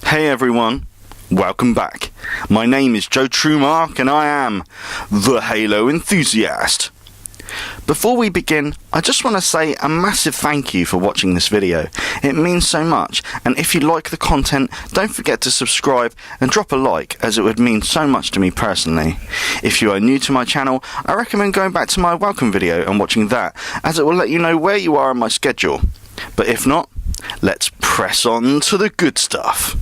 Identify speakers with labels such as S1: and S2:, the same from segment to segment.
S1: Hey everyone, welcome back. My name is Joe Truemark and I am the Halo Enthusiast. Before we begin, I just want to say a massive thank you for watching this video. It means so much, and if you like the content, don't forget to subscribe and drop a like, as it would mean so much to me personally. If you are new to my channel, I recommend going back to my welcome video and watching that, as it will let you know where you are on my schedule. But if not, let's press on to the good stuff.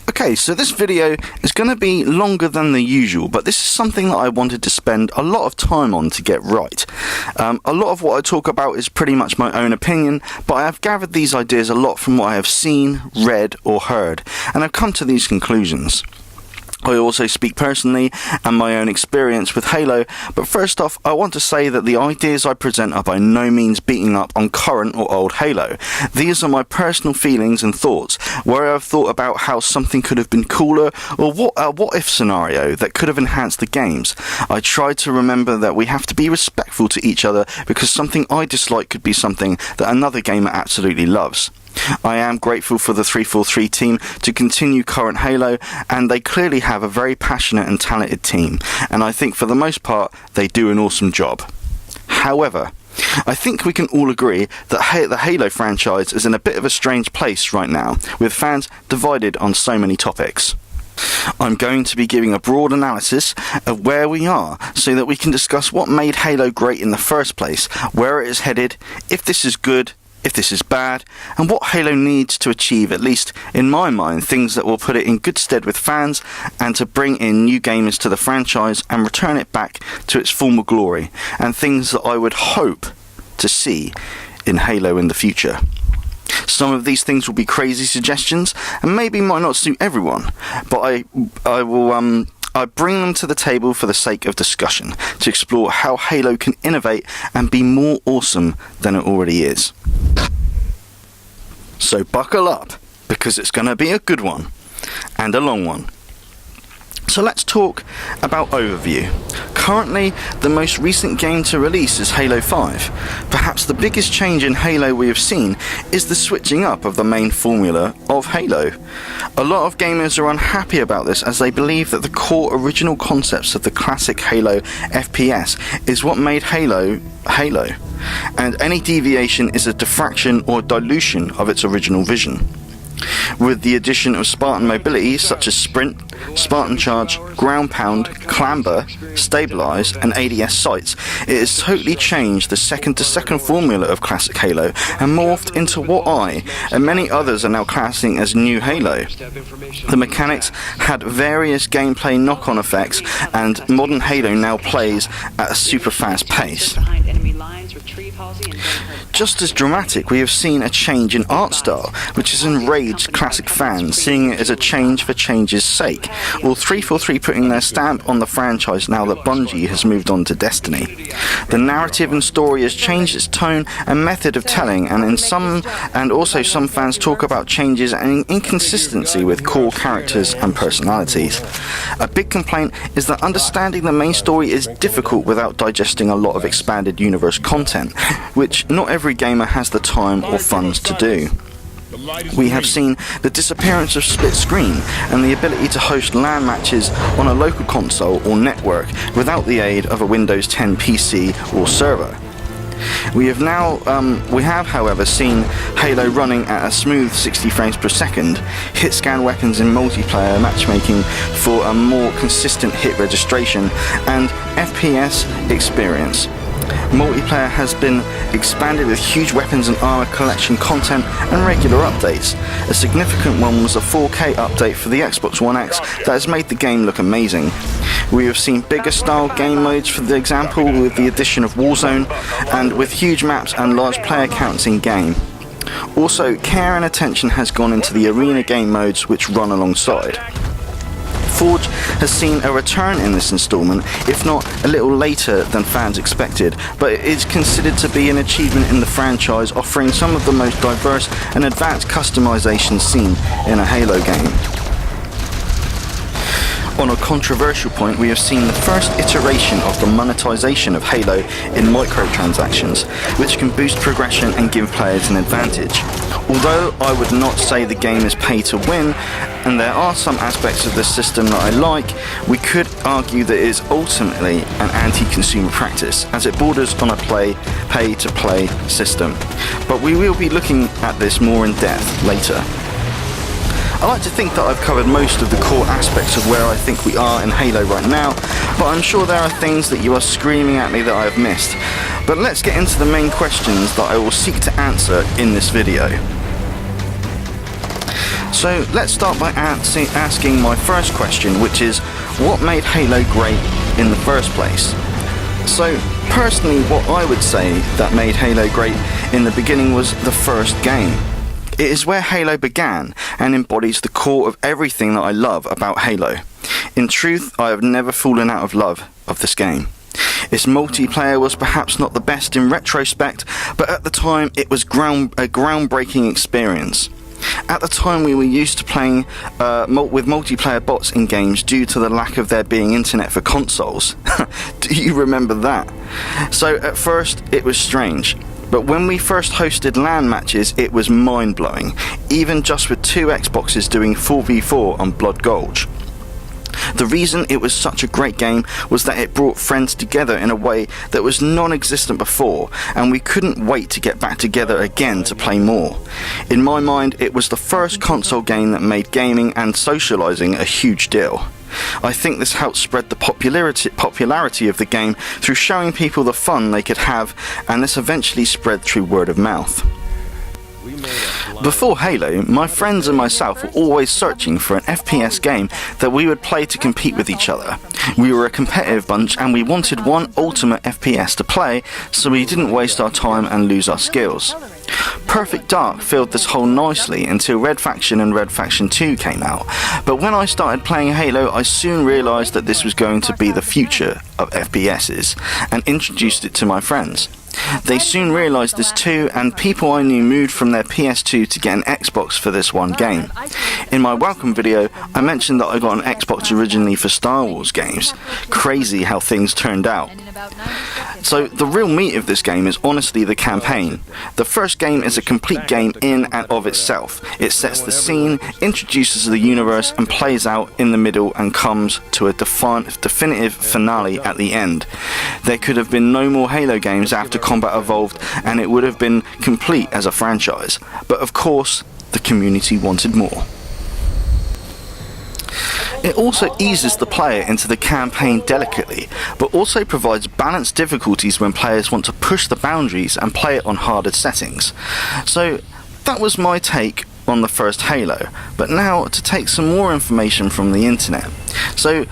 S1: Okay, so this video is going to be longer than the usual, but this is something that I wanted to spend a lot of time on to get right. A lot of what I talk about is pretty much my own opinion, but I have gathered these ideas a lot from what I have seen, read or heard, and I've come to these conclusions. I also speak personally and my own experience with Halo, but first off I want to say that the ideas I present are by no means beating up on current or old Halo. These are my personal feelings and thoughts, where I've thought about how something could have been cooler, or what if scenario that could have enhanced the games. I try to remember that we have to be respectful to each other, because something I dislike could be something that another gamer absolutely loves. I am grateful for the 343 team to continue current Halo, and they clearly have a very passionate and talented team, and I think for the most part they do an awesome job. However, I think we can all agree that the Halo franchise is in a bit of a strange place right now, with fans divided on so many topics. I'm going to be giving a broad analysis of where we are, so that we can discuss what made Halo great in the first place, where it is headed, if this is good, if this is bad, and what Halo needs to achieve, at least in my mind, things that will put it in good stead with fans and to bring in new gamers to the franchise and return it back to its former glory, and things that I would hope to see in Halo in the future. Some of these things will be crazy suggestions and maybe might not suit everyone, but I bring them to the table for the sake of discussion, to explore how Halo can innovate and be more awesome than it already is. So buckle up, because it's going to be a good one, and a long one. So let's talk about overview. Currently, the most recent game to release is Halo 5. Perhaps the biggest change in Halo we have seen is the switching up of the main formula of Halo. A lot of gamers are unhappy about this, as they believe that the core original concepts of the classic Halo FPS is what made Halo Halo, and any deviation is a diffraction or dilution of its original vision. With the addition of Spartan mobility such as Sprint, Spartan Charge, Ground Pound, Clamber, Stabilize and ADS sights, it has totally changed the second-to-second formula of classic Halo and morphed into what I and many others are now classing as new Halo. The mechanics had various gameplay knock-on effects, and modern Halo now plays at a super fast pace. Just as dramatic, we have seen a change in art style, which has enraged classic fans, seeing it as a change for change's sake, or 343 putting their stamp on the franchise now that Bungie has moved on to Destiny. The narrative and story has changed its tone and method of telling, and also some fans talk about changes and inconsistency with core characters and personalities. A big complaint is that understanding the main story is difficult without digesting a lot of expanded universe content, which not every gamer has the time or funds to do. We have seen the disappearance of split screen and the ability to host LAN matches on a local console or network without the aid of a Windows 10 PC or server. We have however seen Halo running at a smooth 60 frames per second, hit scan weapons in multiplayer matchmaking for a more consistent hit registration, and FPS experience. Multiplayer has been expanded with huge weapons and armor collection content and regular updates. A significant one was a 4K update for the Xbox One X that has made the game look amazing. We have seen bigger style game modes, for the example with the addition of Warzone, and with huge maps and large player counts in game. Also, care and attention has gone into the arena game modes which run alongside. Forge has seen a return in this installment, if not a little later than fans expected, but it is considered to be an achievement in the franchise, offering some of the most diverse and advanced customization seen in a Halo game. On a controversial point, we have seen the first iteration of the monetization of Halo in microtransactions, which can boost progression and give players an advantage. Although I would not say the game is pay to win, and there are some aspects of the system that I like, we could argue that it is ultimately an anti-consumer practice, as it borders on a pay-to-play system. But we will be looking at this more in depth later. I like to think that I've covered most of the core aspects of where I think we are in Halo right now, but I'm sure there are things that you are screaming at me that I have missed. But let's get into the main questions that I will seek to answer in this video. So let's start by asking my first question, which is, what made Halo great in the first place? So personally, what I would say that made Halo great in the beginning was the first game. It is where Halo began and embodies the core of everything that I love about Halo. In truth, I have never fallen out of love of this game. Its multiplayer was perhaps not the best in retrospect, but at the time it was a groundbreaking experience. At the time we were used to playing with multiplayer bots in games due to the lack of there being internet for consoles. Do you remember that? So at first it was strange. But when we first hosted LAN matches, it was mind-blowing, even just with 2 Xboxes doing 4v4 on Blood Gulch. The reason it was such a great game was that it brought friends together in a way that was non-existent before, and we couldn't wait to get back together again to play more. In my mind, it was the first console game that made gaming and socializing a huge deal. I think this helped spread the popularity of the game through showing people the fun they could have, and this eventually spread through word of mouth. Before Halo, my friends and myself were always searching for an FPS game that we would play to compete with each other. We were a competitive bunch and we wanted one ultimate FPS to play, so we didn't waste our time and lose our skills. Perfect Dark filled this hole nicely until Red Faction and Red Faction 2 came out, but when I started playing Halo, I soon realised that this was going to be the future of FPSs, and introduced it to my friends. They soon realised this too, and people I knew moved from their PS2 to get an Xbox for this one game. In my welcome video, I mentioned that I got an Xbox originally for Star Wars games. Crazy how things turned out. So the real meat of this game is honestly the campaign. The first game is a complete game in and of itself. It sets the scene, introduces the universe, and plays out in the middle and comes to a definitive finale at the end. There could have been no more Halo games after Combat Evolved, and it would have been complete as a franchise. But of course, the community wanted more. It also eases the player into the campaign delicately, but also provides balanced difficulties when players want to push the boundaries and play it on harder settings. So that was my take on the first Halo, but now to take some more information from the internet. So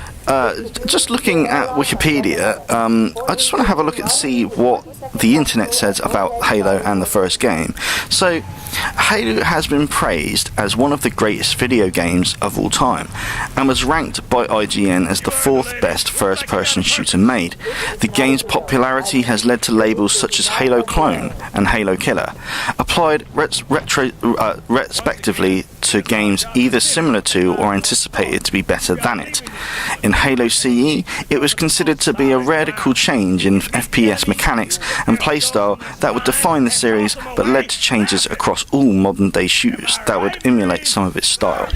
S1: just looking at Wikipedia, I just want to have a look and see what the internet says about Halo and the first game. So Halo has been praised as one of the greatest video games of all time, and was ranked by IGN as the 4th best first-person shooter made. The game's popularity has led to labels such as Halo Clone and Halo Killer, applied respectively to games either similar to or anticipated to be better than it. In Halo CE, it was considered to be a radical change in FPS mechanics and playstyle that would define the series, but led to changes across all modern-day shooters that would emulate some of its style.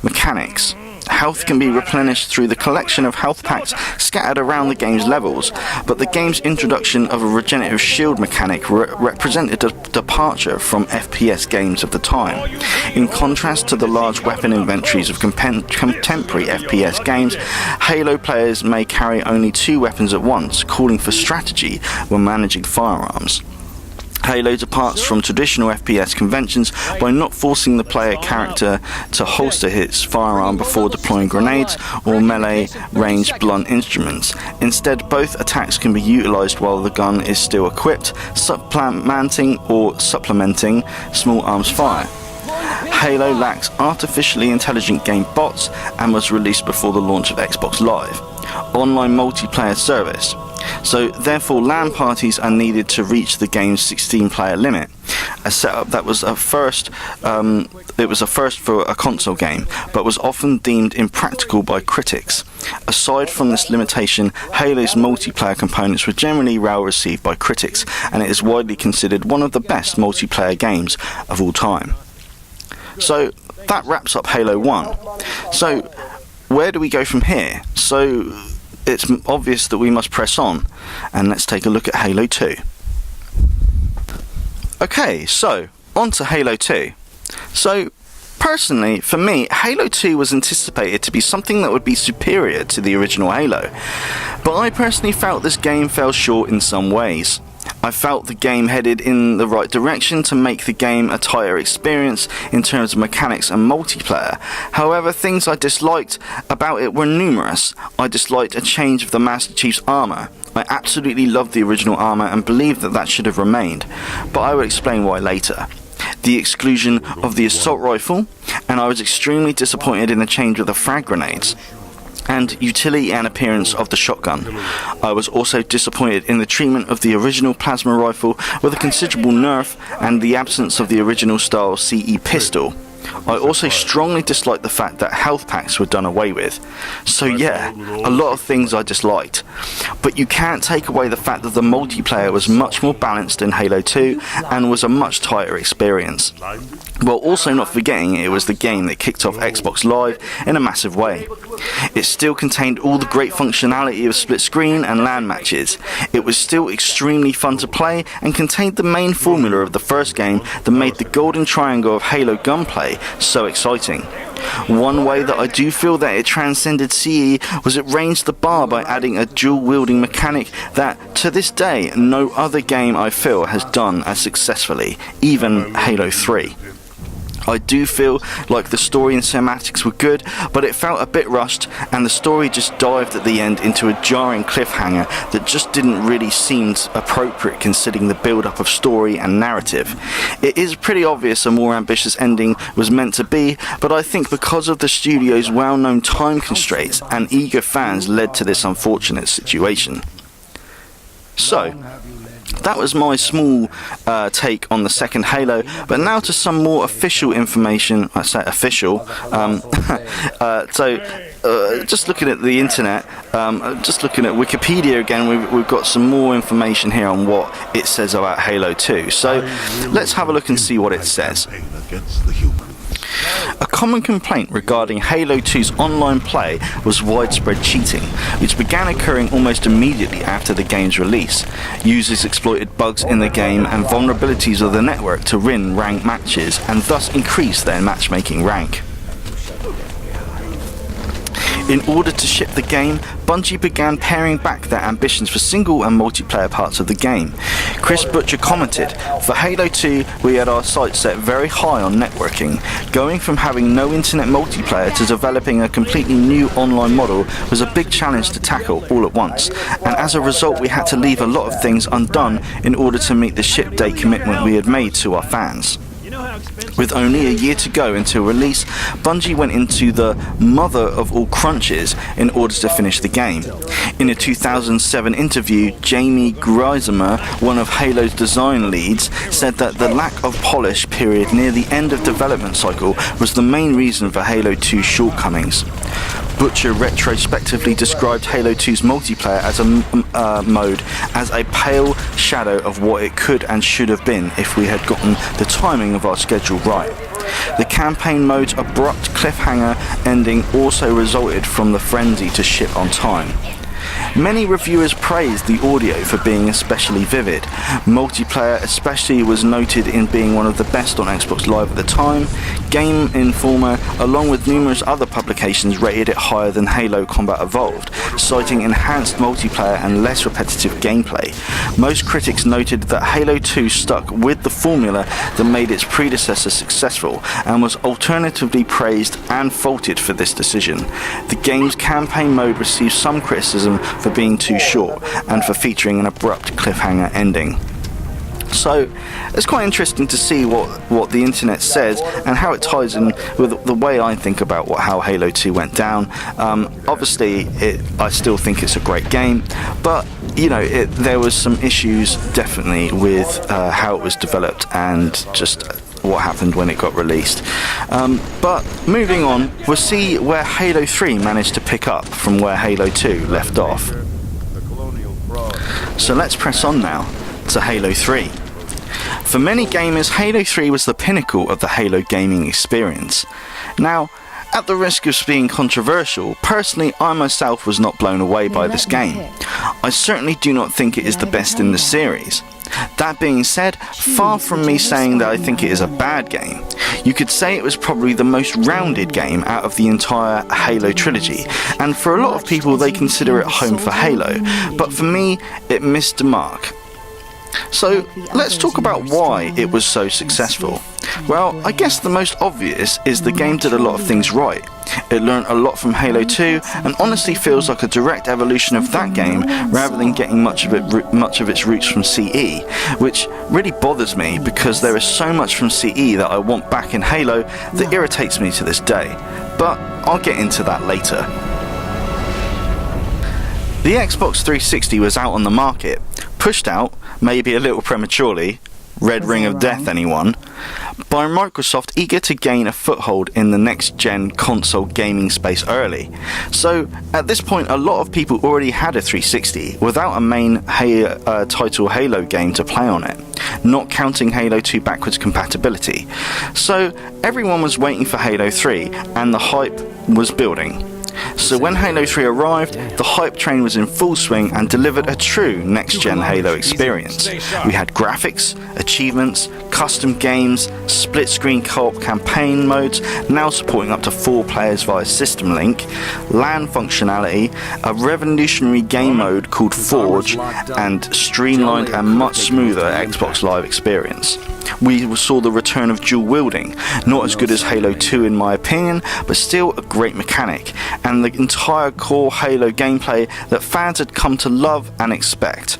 S1: Mechanics. Health can be replenished through the collection of health packs scattered around the game's levels, but the game's introduction of a regenerative shield mechanic represented a departure from FPS games of the time. In contrast to the large weapon inventories of contemporary FPS games, Halo players may carry only 2 weapons at once, calling for strategy when managing firearms. Halo departs from traditional FPS conventions by not forcing the player character to holster his firearm before deploying grenades or melee ranged blunt instruments. Instead, both attacks can be utilized while the gun is still equipped, supplementing small arms fire. Halo lacks artificially intelligent game bots and was released before the launch of Xbox Live online multiplayer service. So therefore LAN parties are needed to reach the game's 16-player limit. a setup that was a first. It was a first for a console game, but was often deemed impractical by critics. Aside from this limitation, Halo's multiplayer components were generally well received by critics, and it is widely considered one of the best multiplayer games of all time. So that wraps up Halo 1. So where do we go from here? So it's obvious that we must press on, and let's take a look at Halo 2. Okay, so on to Halo 2. So personally, for me, Halo 2 was anticipated to be something that would be superior to the original Halo, but I personally felt this game fell short in some ways. I felt the game headed in the right direction to make the game a tighter experience in terms of mechanics and multiplayer. However, things I disliked about it were numerous. I disliked a change of the Master Chief's armour. I absolutely loved the original armour and believed that that should have remained, but I will explain why later. The exclusion of the assault rifle, and I was extremely disappointed in the change of the frag grenades, and utility and appearance of the shotgun. I was also disappointed in the treatment of the original plasma rifle with a considerable nerf and the absence of the original style CE pistol. I also strongly disliked the fact that health packs were done away with. So yeah, a lot of things I disliked. But you can't take away the fact that the multiplayer was much more balanced in Halo 2 and was a much tighter experience. While also not forgetting it was the game that kicked off Xbox Live in a massive way. It still contained all the great functionality of split screen and LAN matches. It was still extremely fun to play and contained the main formula of the first game that made the golden triangle of Halo gunplay so exciting. One way that I do feel that it transcended CE was it raised the bar by adding a dual wielding mechanic that to this day no other game I feel has done as successfully, even Halo 3. I do feel like the story and cinematics were good, but it felt a bit rushed, and the story just dived at the end into a jarring cliffhanger that just didn't really seem appropriate considering the build-up of story and narrative. It is pretty obvious a more ambitious ending was meant to be, but I think because of the studio's well-known time constraints and eager fans led to this unfortunate situation. So, that was my small take on the second Halo, but now to some more official information. I say official. Just looking at the internet, just looking at Wikipedia again, we've got some more information here on what it says about Halo 2. So let's have a look and see what it says. A common complaint regarding Halo 2's online play was widespread cheating, which began occurring almost immediately after the game's release. Users exploited bugs in the game and vulnerabilities of the network to win ranked matches and thus increase their matchmaking rank. In order to ship the game, Bungie began paring back their ambitions for single and multiplayer parts of the game. Chris Butcher commented, "For Halo 2, we had our sights set very high on networking. Going from having no internet multiplayer to developing a completely new online model was a big challenge to tackle all at once, and as a result we had to leave a lot of things undone in order to meet the ship date commitment we had made to our fans." With only a year to go until release, Bungie went into the mother of all crunches in order to finish the game. In a 2007 interview, Jamie Grismer, one of Halo's design leads, said that the lack of polish period near the end of development cycle was the main reason for Halo 2's shortcomings. Butcher retrospectively described Halo 2's multiplayer as a mode as a pale shadow of what it could and should have been if we had gotten the timing of our schedule right. The campaign mode's abrupt cliffhanger ending also resulted from the frenzy to ship on time. Many reviewers praised the audio for being especially vivid. Multiplayer especially was noted in being one of the best on Xbox Live at the time. Game Informer, along with numerous other publications, rated it higher than Halo Combat Evolved, citing enhanced multiplayer and less repetitive gameplay. Most critics noted that Halo 2 stuck with the formula that made its predecessor successful, and was alternatively praised and faulted for this decision. The game's campaign mode received some criticism for being too short and for featuring an abrupt cliffhanger ending. So it's quite interesting to see what the internet says and how it ties in with the way I think about how Halo 2 went down. Obviously, I still think it's a great game, but there was some issues definitely with how it was developed and just what happened when it got released. But moving on, we'll see where Halo 3 managed to pick up from where Halo 2 left off. So let's press on now to Halo 3. For many gamers, Halo 3 was the pinnacle of the Halo gaming experience. Now, at the risk of being controversial, personally I myself was not blown away by this game. I certainly do not think it is the best in the series. That being said, far from me saying that I think it is a bad game, you could say it was probably the most rounded game out of the entire Halo trilogy, and for a lot of people they consider it home for Halo, but for me it missed the mark. So let's talk about why it was so successful. Well, I guess the most obvious is the game did a lot of things right. It learned a lot from Halo 2 and honestly feels like a direct evolution of that game rather than getting much of its roots from CE, which really bothers me because there is so much from CE that I want back in Halo that irritates me to this day. But I'll get into that later. The Xbox 360 was out on the market, pushed out, maybe a little prematurely, Red Ring of Death anyone, by Microsoft eager to gain a foothold in the next-gen console gaming space early. So at this point a lot of people already had a 360 without a main title Halo game to play on it, not counting Halo 2 backwards compatibility. So everyone was waiting for Halo 3 and the hype was building. So when Halo 3 arrived, the hype train was in full swing and delivered a true next-gen Halo experience. We had graphics, achievements, custom games, split-screen co-op campaign modes, now supporting up to 4 players via System Link, LAN functionality, a revolutionary game mode called Forge, and streamlined and much smoother Xbox Live experience. We saw the return of dual wielding, not as good as Halo 2 in my opinion, but still a great mechanic, and the entire core Halo gameplay that fans had come to love and expect.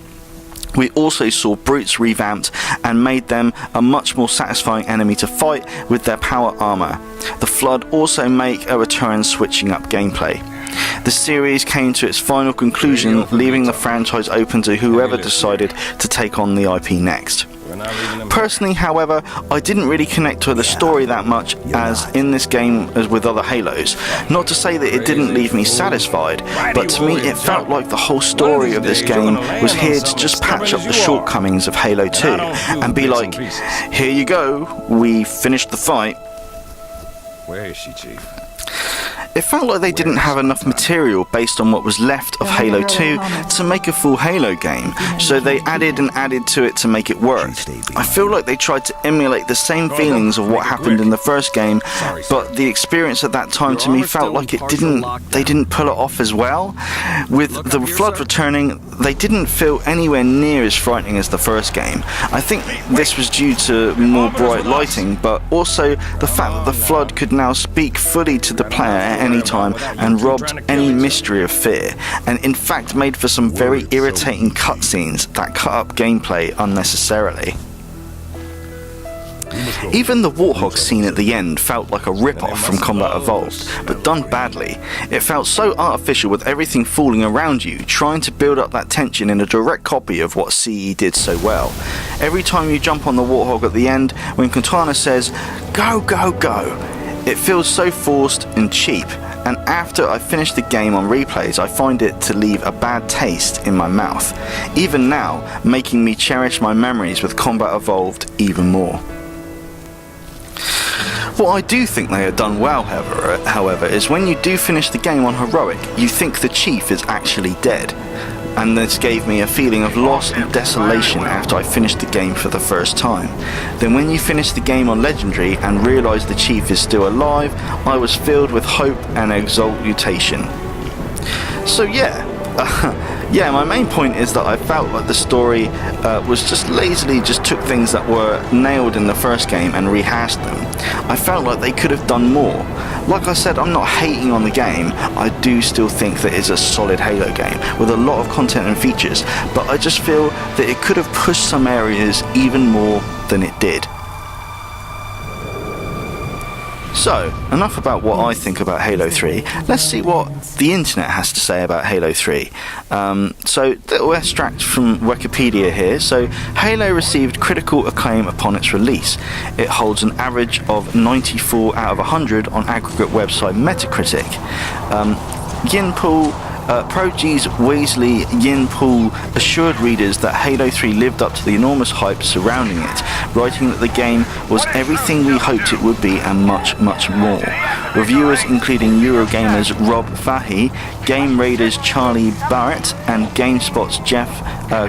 S1: We also saw brutes revamped and made them a much more satisfying enemy to fight with their power armor. The Flood also make a return, switching up gameplay. The series came to its final conclusion, leaving the franchise open to whoever decided to take on the IP next. Personally, however, I didn't really connect with the story that much as in this game as with other Halos. Not to say that it didn't leave me satisfied, but to me it felt like the whole story of this game was here to just patch up the shortcomings of Halo 2 and be like, here you go, we finished the fight.
S2: Where is she, Chief?
S1: It felt like they didn't have enough material based on what was left of Halo 2 to make a full Halo game, so they added and added to it to make it work. I feel like they tried to emulate the same feelings of what happened in the first game, but the experience at that time to me felt like they didn't pull it off as well. With the Flood returning, they didn't feel anywhere near as frightening as the first game. I think this was due to more bright lighting, but also the fact that the Flood could now speak fully to the player at any time and robbed any mystery of fear, and in fact made for some very irritating cutscenes that cut up gameplay unnecessarily. Even the Warthog scene at the end felt like a rip-off from Combat Evolved, but done badly. It felt so artificial with everything falling around you, trying to build up that tension in a direct copy of what CE did so well. Every time you jump on the Warthog at the end, when Cortana says, "Go, go, go," it feels so forced and cheap, and after I finish the game on replays I find it to leave a bad taste in my mouth, even now making me cherish my memories with Combat Evolved even more. What I do think they have done well, however, is when you do finish the game on Heroic, you think the Chief is actually dead. And this gave me a feeling of loss and desolation after I finished the game for the first time. Then when you finish the game on Legendary and realise the Chief is still alive, I was filled with hope and exultation. So yeah, Yeah, my main point is that I felt like the story was just lazily just took things that were nailed in the first game and rehashed them. I felt like they could have done more. Like I said, I'm not hating on the game. I do still think that it's a solid Halo game with a lot of content and features, but I just feel that it could have pushed some areas even more than it did. So, enough about what I think about Halo 3. Let's see what the internet has to say about Halo 3. So, little extract from Wikipedia here. So, Halo received critical acclaim upon its release. It holds an average of 94 out of 100 on aggregate website Metacritic. Yinpool Pro-G's Weasley Yinpool assured readers that Halo 3 lived up to the enormous hype surrounding it, writing that the game was everything we hoped it would be and much, much more. Reviewers including Eurogamer's Rob Fahey, Game Raiders' Charlie Barrett, and GameSpot's Jeff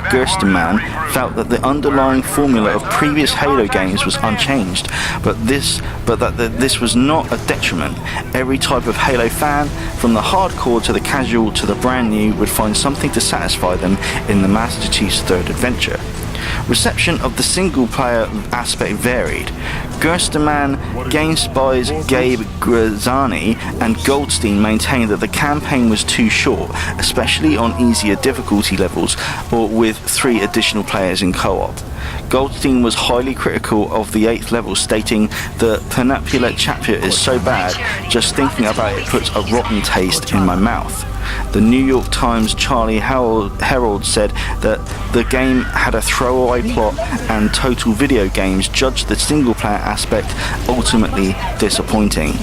S1: Gerstenmann felt that the underlying formula of previous Halo games was unchanged, but that this was not a detriment. Every type of Halo fan, from the hardcore to the casual to the brand new, would find something to satisfy them in the Master Chief's third adventure. Reception of the single-player aspect varied. Gerstenmann, GameSpy's Gabe Grazzani, and Goldstein maintained that the campaign was too short, especially on easier difficulty levels or with 3 additional players in co-op. Goldstein was highly critical of the 8th level, stating the penultimate chapter is so bad, just thinking about it puts a rotten taste in my mouth. The New York Times' Charlie Herald said that the game had a throwaway plot and Total Video Games judged the single-player aspect ultimately disappointing.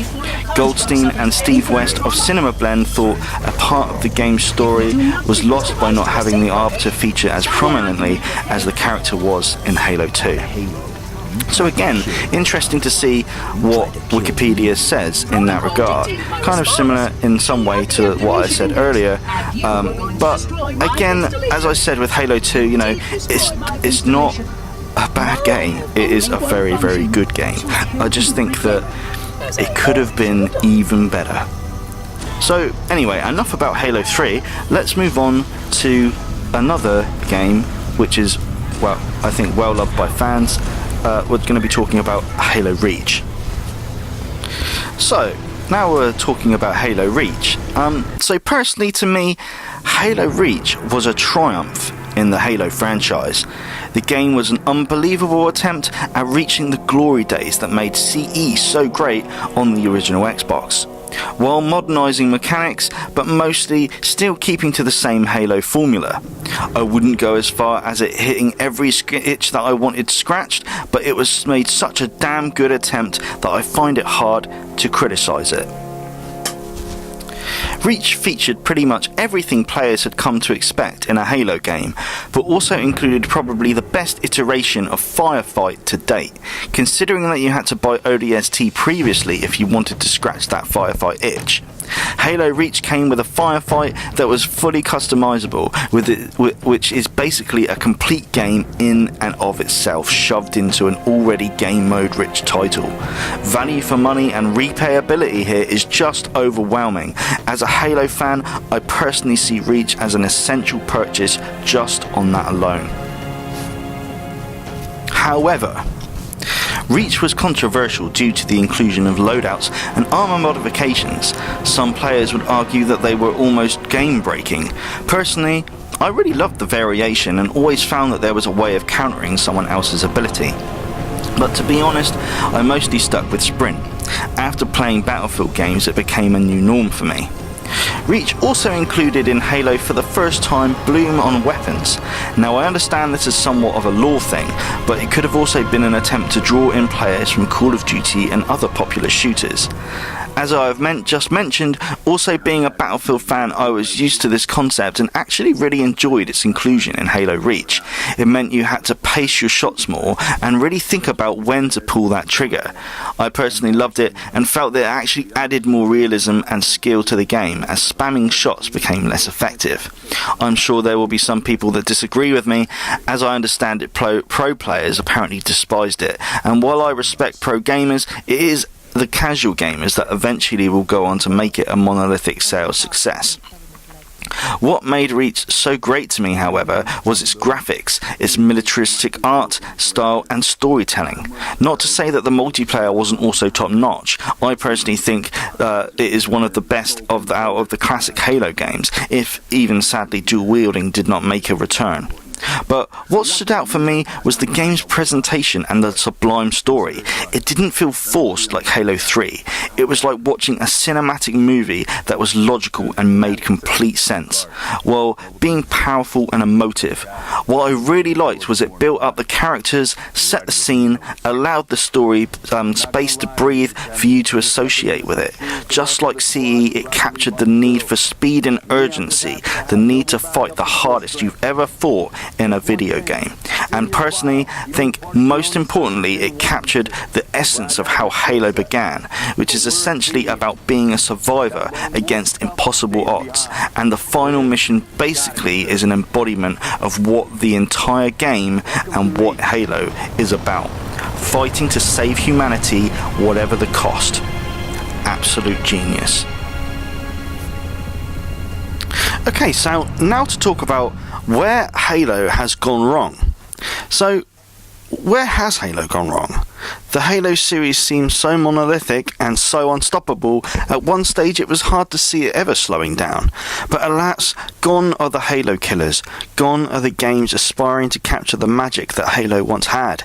S1: Goldstein and Steve West of Cinema Blend thought a part of the game's story was lost by not having the Arbiter feature as prominently as the character was in Halo 2. So again, interesting to see what Wikipedia says in that regard. Kind of similar in some way to what I said earlier, but again, as I said with Halo 2, you know, it's not a bad game. It is a very, very good game. I just think that it could have been even better. So anyway, enough about Halo 3. Let's move on to another game which is, well, I think well loved by fans. We're going to be talking about Halo Reach. So, now we're talking about Halo Reach. So personally to me, Halo Reach was a triumph in the Halo franchise. The game was an unbelievable attempt at reaching the glory days that made CE so great on the original Xbox, while modernising mechanics, but mostly still keeping to the same Halo formula. I wouldn't go as far as it hitting every itch that I wanted scratched, but it was made such a damn good attempt that I find it hard to criticise it. Reach featured pretty much everything players had come to expect in a Halo game, but also included probably the best iteration of Firefight to date, considering that you had to buy ODST previously if you wanted to scratch that Firefight itch. Halo Reach came with a firefight that was fully customizable, which is basically a complete game in and of itself, shoved into an already game mode rich title. Value for money and replayability here is just overwhelming. As a Halo fan, I personally see Reach as an essential purchase just on that alone. However, Reach was controversial due to the inclusion of loadouts and armor modifications. Some players would argue that they were almost game-breaking. Personally, I really loved the variation and always found that there was a way of countering someone else's ability. But to be honest, I mostly stuck with Sprint. After playing Battlefield games, it became a new norm for me. Reach also included in Halo for the first time bloom on weapons. Now I understand this is somewhat of a lore thing, but it could have also been an attempt to draw in players from Call of Duty and other popular shooters. As I have just mentioned, also being a Battlefield fan, I was used to this concept and actually really enjoyed its inclusion in Halo Reach. It meant you had to pace your shots more and really think about when to pull that trigger. I personally loved it and felt that it actually added more realism and skill to the game as spamming shots became less effective. I'm sure there will be some people that disagree with me, as I understand it pro players apparently despised it, and while I respect pro gamers, it is the casual gamers that eventually will go on to make it a monolithic sales success. What made Reach so great to me, however, was its graphics, its militaristic art, style and storytelling. Not to say that the multiplayer wasn't also top-notch. I personally think it is one of the best out of the classic Halo games, if even sadly dual-wielding did not make a return. But what stood out for me was the game's presentation and the sublime story. It didn't feel forced like Halo 3. It was like watching a cinematic movie that was logical and made complete sense, while being powerful and emotive. What I really liked was it built up the characters, set the scene, allowed the story space to breathe for you to associate with it. Just like CE, it captured the need for speed and urgency, the need to fight the hardest you've ever fought in a video game. And personally think most importantly it captured the essence of how Halo began, which is essentially about being a survivor against impossible odds, and the final mission basically is an embodiment of what the entire game and what Halo is about: fighting to save humanity whatever the cost. Absolute genius. Okay, so now to talk about where Halo has gone wrong. So, where has Halo gone wrong? The Halo series seems so monolithic and so unstoppable. At one stage it was hard to see it ever slowing down. But alas, gone are the Halo killers. Gone are the games aspiring to capture the magic that Halo once had.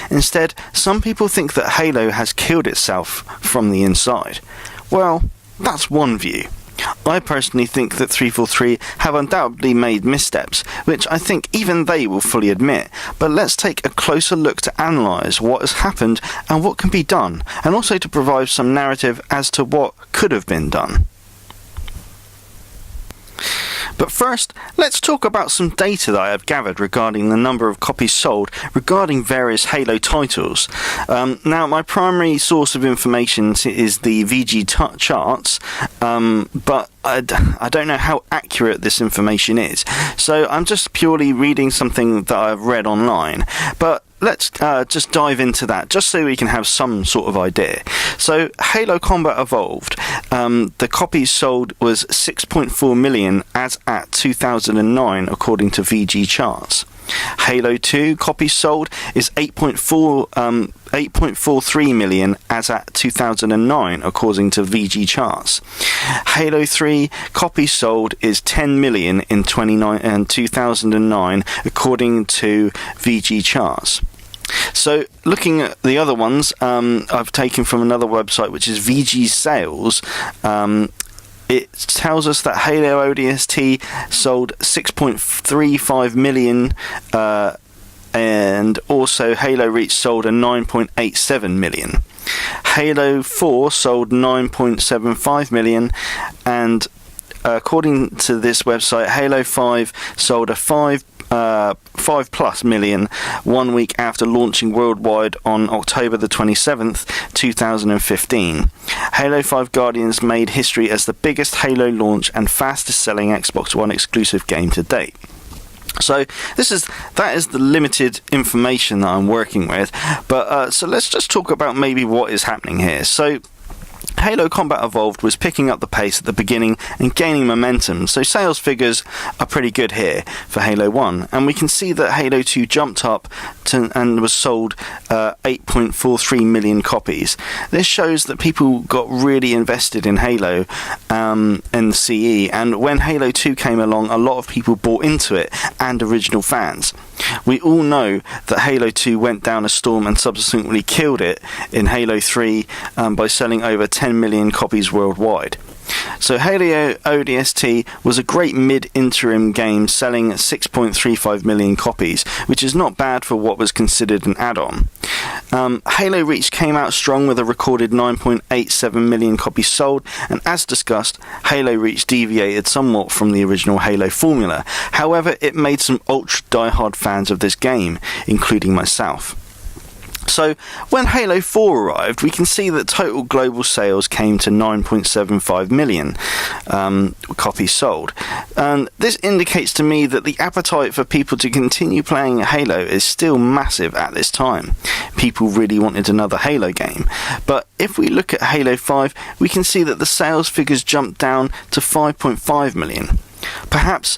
S1: Instead, some people think that Halo has killed itself from the inside. Well, that's one view. I personally think that 343 have undoubtedly made missteps, which I think even they will fully admit, but let's take a closer look to analyse what has happened and what can be done, and also to provide some narrative as to what could have been done. But first, let's talk about some data that I have gathered regarding the number of copies sold regarding various Halo titles. Now, my primary source of information is the VG charts, but I don't know how accurate this information is. So I'm just purely reading something that I've read online. But let's just dive into that, just so we can have some sort of idea. So, Halo Combat Evolved, the copies sold was 6.4 million as at 2009, according to VG charts. Halo 2 copies sold is 8.43 million as at 2009, according to VG charts. Halo 3 copies sold is 10 million in 2009, according to VG charts. So, looking at the other ones, I've taken from another website, which is VG Sales. It tells us that Halo ODST sold 6.35 million, and also Halo Reach sold a 9.87 million. Halo 4 sold 9.75 million, and according to this website, Halo 5 sold a 5 plus million 1 week after launching worldwide on October the 27th, 2015. Halo 5 Guardians made history as the biggest Halo launch and fastest selling Xbox One exclusive game to date. So that is the limited information that I'm working with, but so let's just talk about maybe what is happening here. So Halo Combat Evolved was picking up the pace at the beginning and gaining momentum, so sales figures are pretty good here for Halo 1, and we can see that Halo 2 jumped up and was sold 8.43 million copies. This shows that people got really invested in Halo and CE, and when Halo 2 came along, a lot of people bought into it, and original fans. We all know that Halo 2 went down a storm and subsequently killed it in Halo 3 by selling over 10 million copies worldwide. So Halo ODST was a great mid-interim game selling 6.35 million copies, which is not bad for what was considered an add-on. Halo Reach came out strong with a recorded 9.87 million copies sold, and as discussed, Halo Reach deviated somewhat from the original Halo formula. However, it made some ultra die-hard fans of this game, including myself. So, when Halo 4 arrived, we can see that total global sales came to 9.75 million copies sold. And this indicates to me that the appetite for people to continue playing Halo is still massive at this time. People really wanted another Halo game. But if we look at Halo 5, we can see that the sales figures jumped down to 5.5 million. Perhaps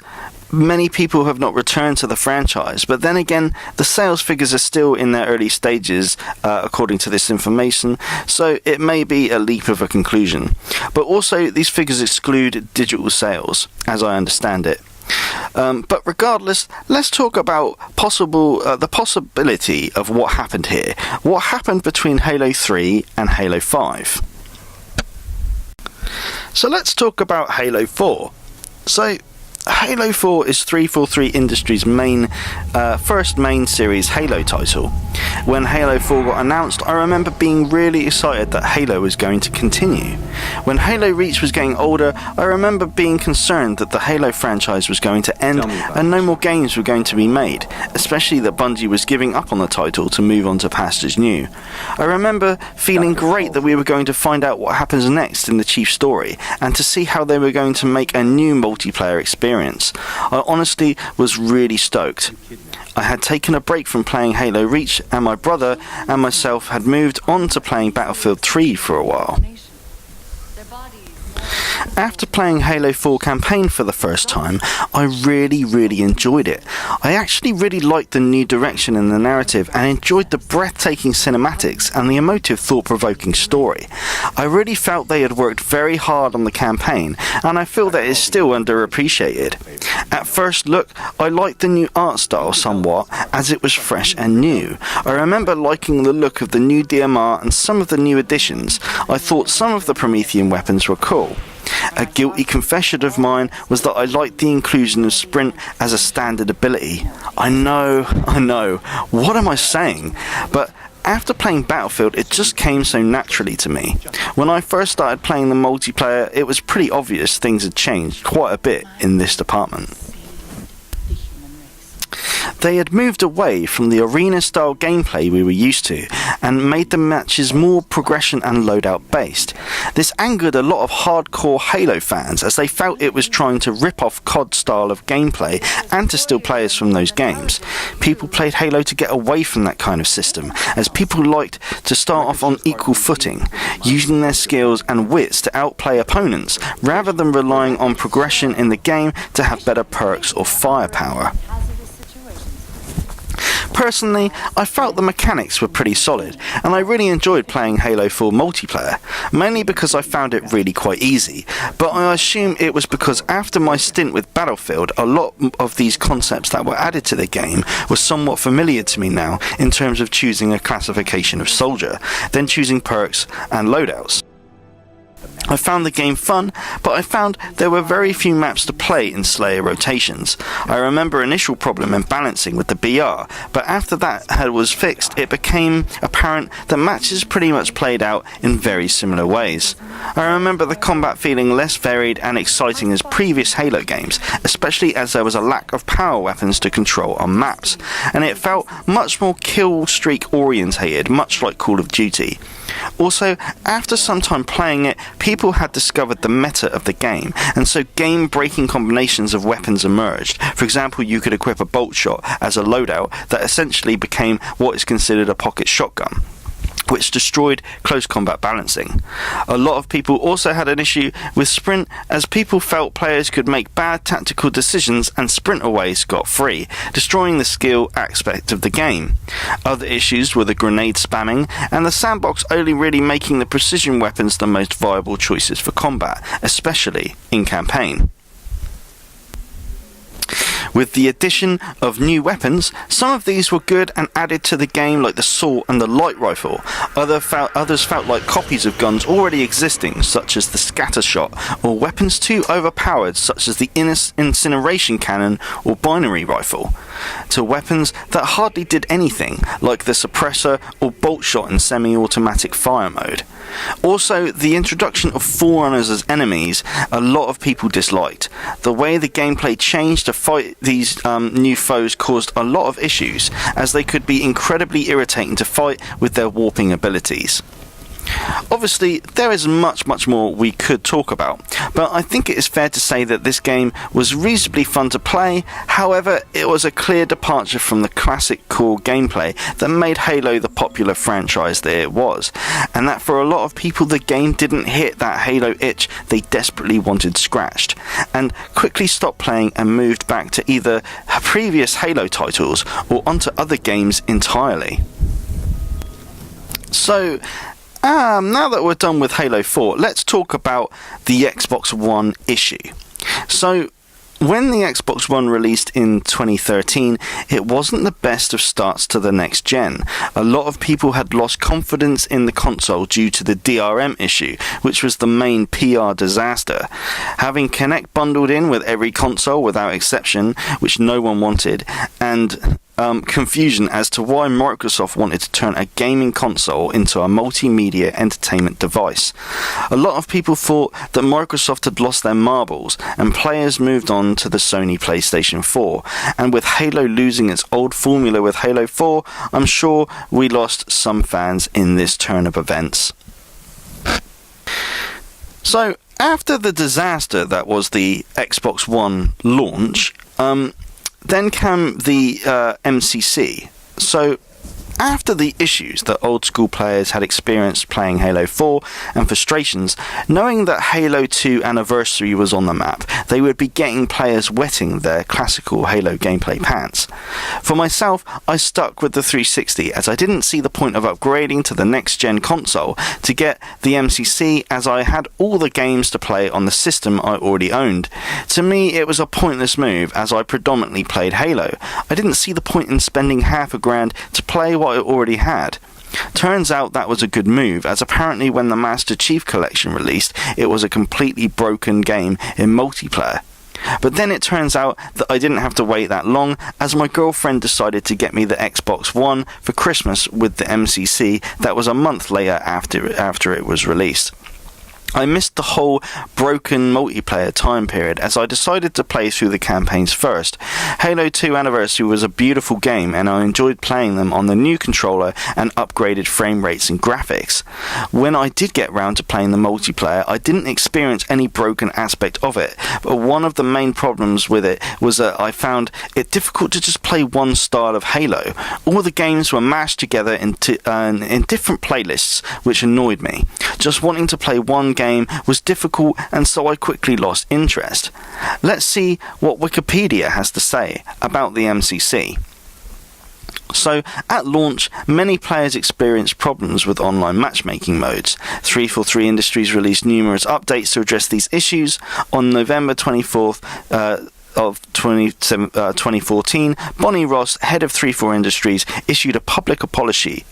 S1: many people have not returned to the franchise, but then again, the sales figures are still in their early stages, according to this information, so it may be a leap of a conclusion. But also, these figures exclude digital sales, as I understand it. But regardless, let's talk about the possibility of what happened here. What happened between Halo 3 and Halo 5? So let's talk about Halo 4. So, Halo 4 is 343 Industries' first main series Halo title. When Halo 4 got announced, I remember being really excited that Halo was going to continue. When Halo Reach was getting older, I remember being concerned that the Halo franchise was going to end and no more games were going to be made, especially that Bungie was giving up on the title to move on to pastures new. I remember feeling great that we were going to find out what happens next in the chief story, and to see how they were going to make a new multiplayer experience. I honestly was really stoked. I had taken a break from playing Halo Reach, and my brother and myself had moved on to playing Battlefield 3 for a while. After playing Halo 4 campaign for the first time, I really enjoyed it. I actually really liked the new direction in the narrative and enjoyed the breathtaking cinematics and the emotive, thought-provoking story. I really felt they had worked very hard on the campaign, and I feel that it's still underappreciated. At first look, I liked the new art style somewhat, as it was fresh and new. I remember liking the look of the new DMR and some of the new additions. I thought some of the Promethean weapons were cool. A guilty confession of mine was that I liked the inclusion of sprint as a standard ability. I know, what am I saying? But after playing Battlefield, it just came so naturally to me. When I first started playing the multiplayer, it was pretty obvious things had changed quite a bit in this department. They had moved away from the arena-style gameplay we were used to, and made the matches more progression and loadout based. This angered a lot of hardcore Halo fans, as they felt it was trying to rip off COD style of gameplay and to steal players from those games. People played Halo to get away from that kind of system, as people liked to start off on equal footing, using their skills and wits to outplay opponents, rather than relying on progression in the game to have better perks or firepower. Personally, I felt the mechanics were pretty solid, and I really enjoyed playing Halo 4 multiplayer, mainly because I found it really quite easy, but I assume it was because after my stint with Battlefield, a lot of these concepts that were added to the game were somewhat familiar to me now in terms of choosing a classification of soldier, then choosing perks and loadouts. I found the game fun, but I found there were very few maps to play in Slayer rotations. I remember initial problem in balancing with the BR, but after that was fixed, it became apparent that matches pretty much played out in very similar ways. I remember the combat feeling less varied and exciting as previous Halo games, especially as there was a lack of power weapons to control on maps, and it felt much more kill streak orientated, much like Call of Duty. Also, after some time playing it, people had discovered the meta of the game, and so game-breaking combinations of weapons emerged. For example, you could equip a bolt shot as a loadout that essentially became what is considered a pocket shotgun, which destroyed close combat balancing. A lot of people also had an issue with sprint, as people felt players could make bad tactical decisions and sprint away scot-free, destroying the skill aspect of the game. Other issues were the grenade spamming, and the sandbox only really making the precision weapons the most viable choices for combat, especially in campaign. With the addition of new weapons, some of these were good and added to the game, like the sword and the light rifle. Others felt like copies of guns already existing, such as the scatter shot, or weapons too overpowered, such as the incineration cannon or binary rifle, to weapons that hardly did anything, like the suppressor or bolt shot in semi-automatic fire mode. Also, the introduction of Forerunners as enemies, a lot of people disliked. The way the gameplay changed to fight these new foes caused a lot of issues, as they could be incredibly irritating to fight with their warping abilities. Obviously, there is much more we could talk about, but I think it is fair to say that this game was reasonably fun to play. However, it was a clear departure from the classic core gameplay that made Halo the popular franchise that it was, and that for a lot of people the game didn't hit that Halo itch they desperately wanted scratched, and quickly stopped playing and moved back to either previous Halo titles or onto other games entirely. So, now that we're done with Halo 4, let's talk about the Xbox One issue. So, when the Xbox One released in 2013, it wasn't the best of starts to the next gen. A lot of people had lost confidence in the console due to the DRM issue, which was the main PR disaster. Having Kinect bundled in with every console without exception, which no one wanted, and confusion as to why Microsoft wanted to turn a gaming console into a multimedia entertainment device. A lot of people thought that Microsoft had lost their marbles, and players moved on to the Sony PlayStation 4. And with Halo losing its old formula with Halo 4, I'm sure we lost some fans in this turn of events. So, after the disaster that was the Xbox One launch, then came the MCC. So, after the issues that old school players had experienced playing Halo 4 and frustrations, knowing that Halo 2 Anniversary was on the map, they would be getting players wetting their classical Halo gameplay pants. For myself, I stuck with the 360 as I didn't see the point of upgrading to the next gen console to get the MCC, as I had all the games to play on the system I already owned. To me, it was a pointless move as I predominantly played Halo. I didn't see the point in spending $50,000 to play what I already had. Turns out that was a good move, as apparently when the Master Chief Collection released, it was a completely broken game in multiplayer. But then it turns out that I didn't have to wait that long, as my girlfriend decided to get me the Xbox One for Christmas with the MCC that was a month later after it was released. I missed the whole broken multiplayer time period as I decided to play through the campaigns first. Halo 2 Anniversary was a beautiful game and I enjoyed playing them on the new controller and upgraded frame rates and graphics. When I did get round to playing the multiplayer, I didn't experience any broken aspect of it, but one of the main problems with it was that I found it difficult to just play one style of Halo. All the games were mashed together in different playlists, which annoyed me. Just wanting to play one game was difficult, and so I quickly lost interest. Let's see what Wikipedia has to say about the MCC. So, at launch, many players experienced problems with online matchmaking modes. 343 Industries released numerous updates to address these issues. On November 24th, of 2014, Bonnie Ross, head of 343 Industries, issued a public apology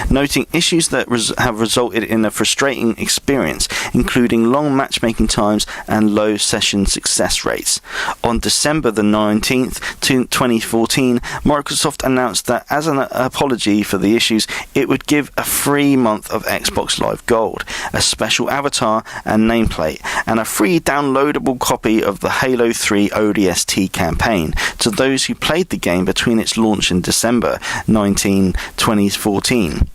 S1: noting issues that have resulted in a frustrating experience, including long matchmaking times and low session success rates. On December the 19th, 2014, Microsoft announced that as an apology for the issues, it would give a free month of Xbox Live Gold, a special avatar and nameplate, and a free downloadable copy of the Halo 3 ODST campaign to those who played the game between its launch in December 19, 2014.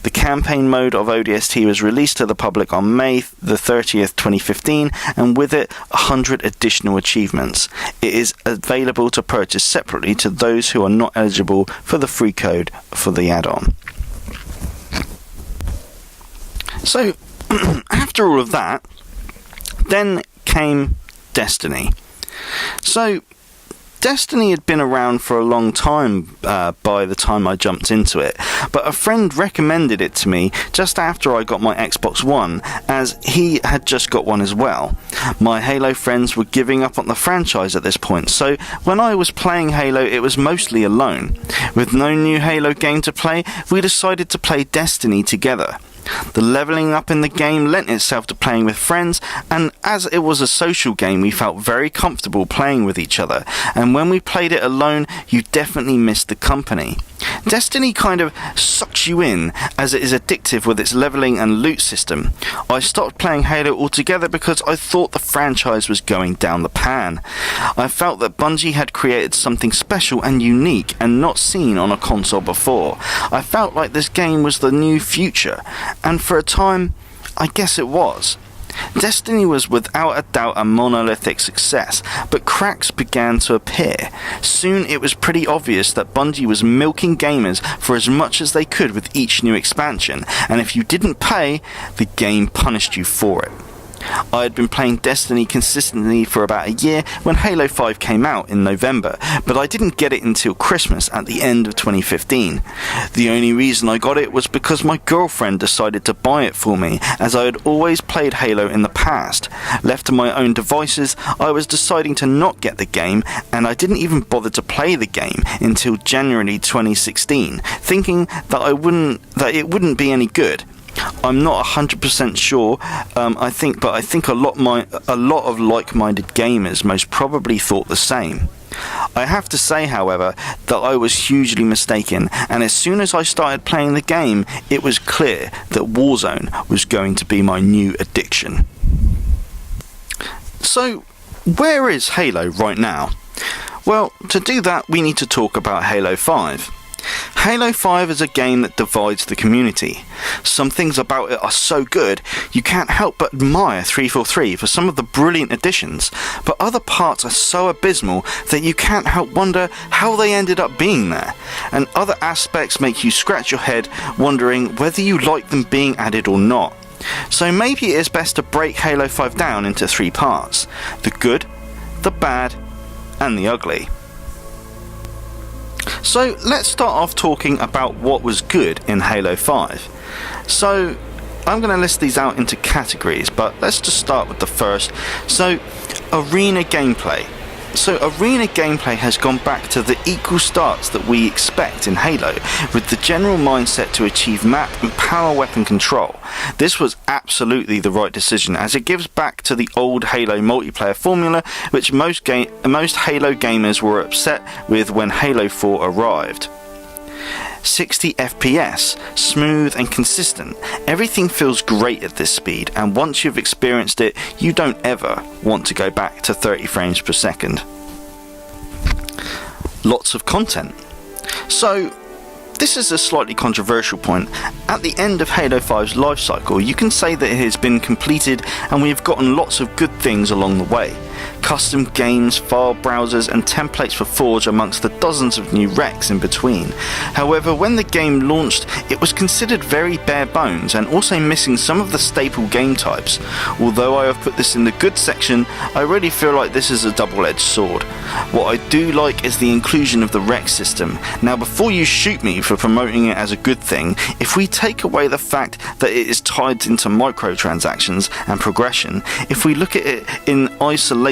S1: The campaign mode of ODST was released to the public on May the 30th, 2015, and with it 100 additional achievements. It is available to purchase separately to those who are not eligible for the free code for the add-on. So, after all of that, then came Destiny. So, Destiny had been around for a long time by the time I jumped into it, but a friend recommended it to me just after I got my Xbox One, as he had just got one as well. My Halo friends were giving up on the franchise at this point, so when I was playing Halo, it was mostly alone. With no new Halo game to play, we decided to play Destiny together. The leveling up in the game lent itself to playing with friends, and as it was a social game, we felt very comfortable playing with each other, and when we played it alone, you definitely missed the company. Destiny kind of sucks you in, as it is addictive with its leveling and loot system. I stopped playing Halo altogether because I thought the franchise was going down the pan. I felt that Bungie had created something special and unique and not seen on a console before. I felt like this game was the new future, and for a time, I guess it was. Destiny was without a doubt a monolithic success, but cracks began to appear. Soon it was pretty obvious that Bungie was milking gamers for as much as they could with each new expansion, and if you didn't pay, the game punished you for it. I had been playing Destiny consistently for about a year when Halo 5 came out in November, but I didn't get it until Christmas at the end of 2015. The only reason I got it was because my girlfriend decided to buy it for me, as I had always played Halo in the past. Left to my own devices, I was deciding to not get the game, and I didn't even bother to play the game until January 2016, thinking that it wouldn't be any good. I'm not 100% sure. I think a lot of like-minded gamers most probably thought the same. I have to say, however, that I was hugely mistaken, and as soon as I started playing the game, it was clear that Warzone was going to be my new addiction. So, where is Halo right now? Well, to do that, we need to talk about Halo 5. Halo 5 is a game that divides the community. Some things about it are so good, you can't help but admire 343 for some of the brilliant additions, but other parts are so abysmal that you can't help wonder how they ended up being there, and other aspects make you scratch your head wondering whether you like them being added or not. So maybe it is best to break Halo 5 down into 3 parts: the good, the bad, and the ugly. So let's start off talking about what was good in Halo 5. So I'm going to list these out into categories, but let's just start with the first. So arena gameplay. So arena gameplay has gone back to the equal starts that we expect in Halo, with the general mindset to achieve map and power weapon control. This was absolutely the right decision, as it gives back to the old Halo multiplayer formula, which most Halo gamers were upset with when Halo 4 arrived. 60 FPS, smooth and consistent. Everything feels great at this speed, and once you've experienced it, you don't ever want to go back to 30 frames per second. Lots of content. So, this is a slightly controversial point. At the end of Halo 5's life cycle, you can say that it has been completed and we have gotten lots of good things along the way. Custom games, file browsers and templates for Forge amongst the dozens of new recs in between. However, when the game launched, it was considered very bare bones and also missing some of the staple game types. Although I have put this in the good section, I really feel like this is a double-edged sword. What I do like is the inclusion of the rec system. Now, before you shoot me for promoting it as a good thing, if we take away the fact that it is tied into microtransactions and progression, if we look at it in isolation,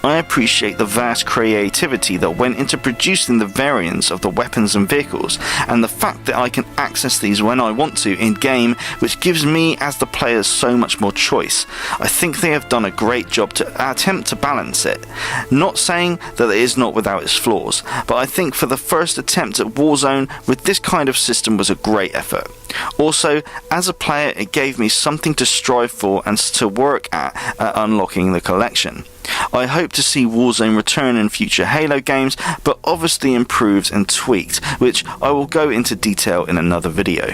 S1: I appreciate the vast creativity that went into producing the variants of the weapons and vehicles, and the fact that I can access these when I want to in-game, which gives me as the player so much more choice. I think they have done a great job to attempt to balance it. Not saying that it is not without its flaws, but I think for the first attempt at Warzone with this kind of system was a great effort. Also, as a player, it gave me something to strive for and to work at unlocking the collection. I hope to see Warzone return in future Halo games, but obviously improved and tweaked, which I will go into detail in another video.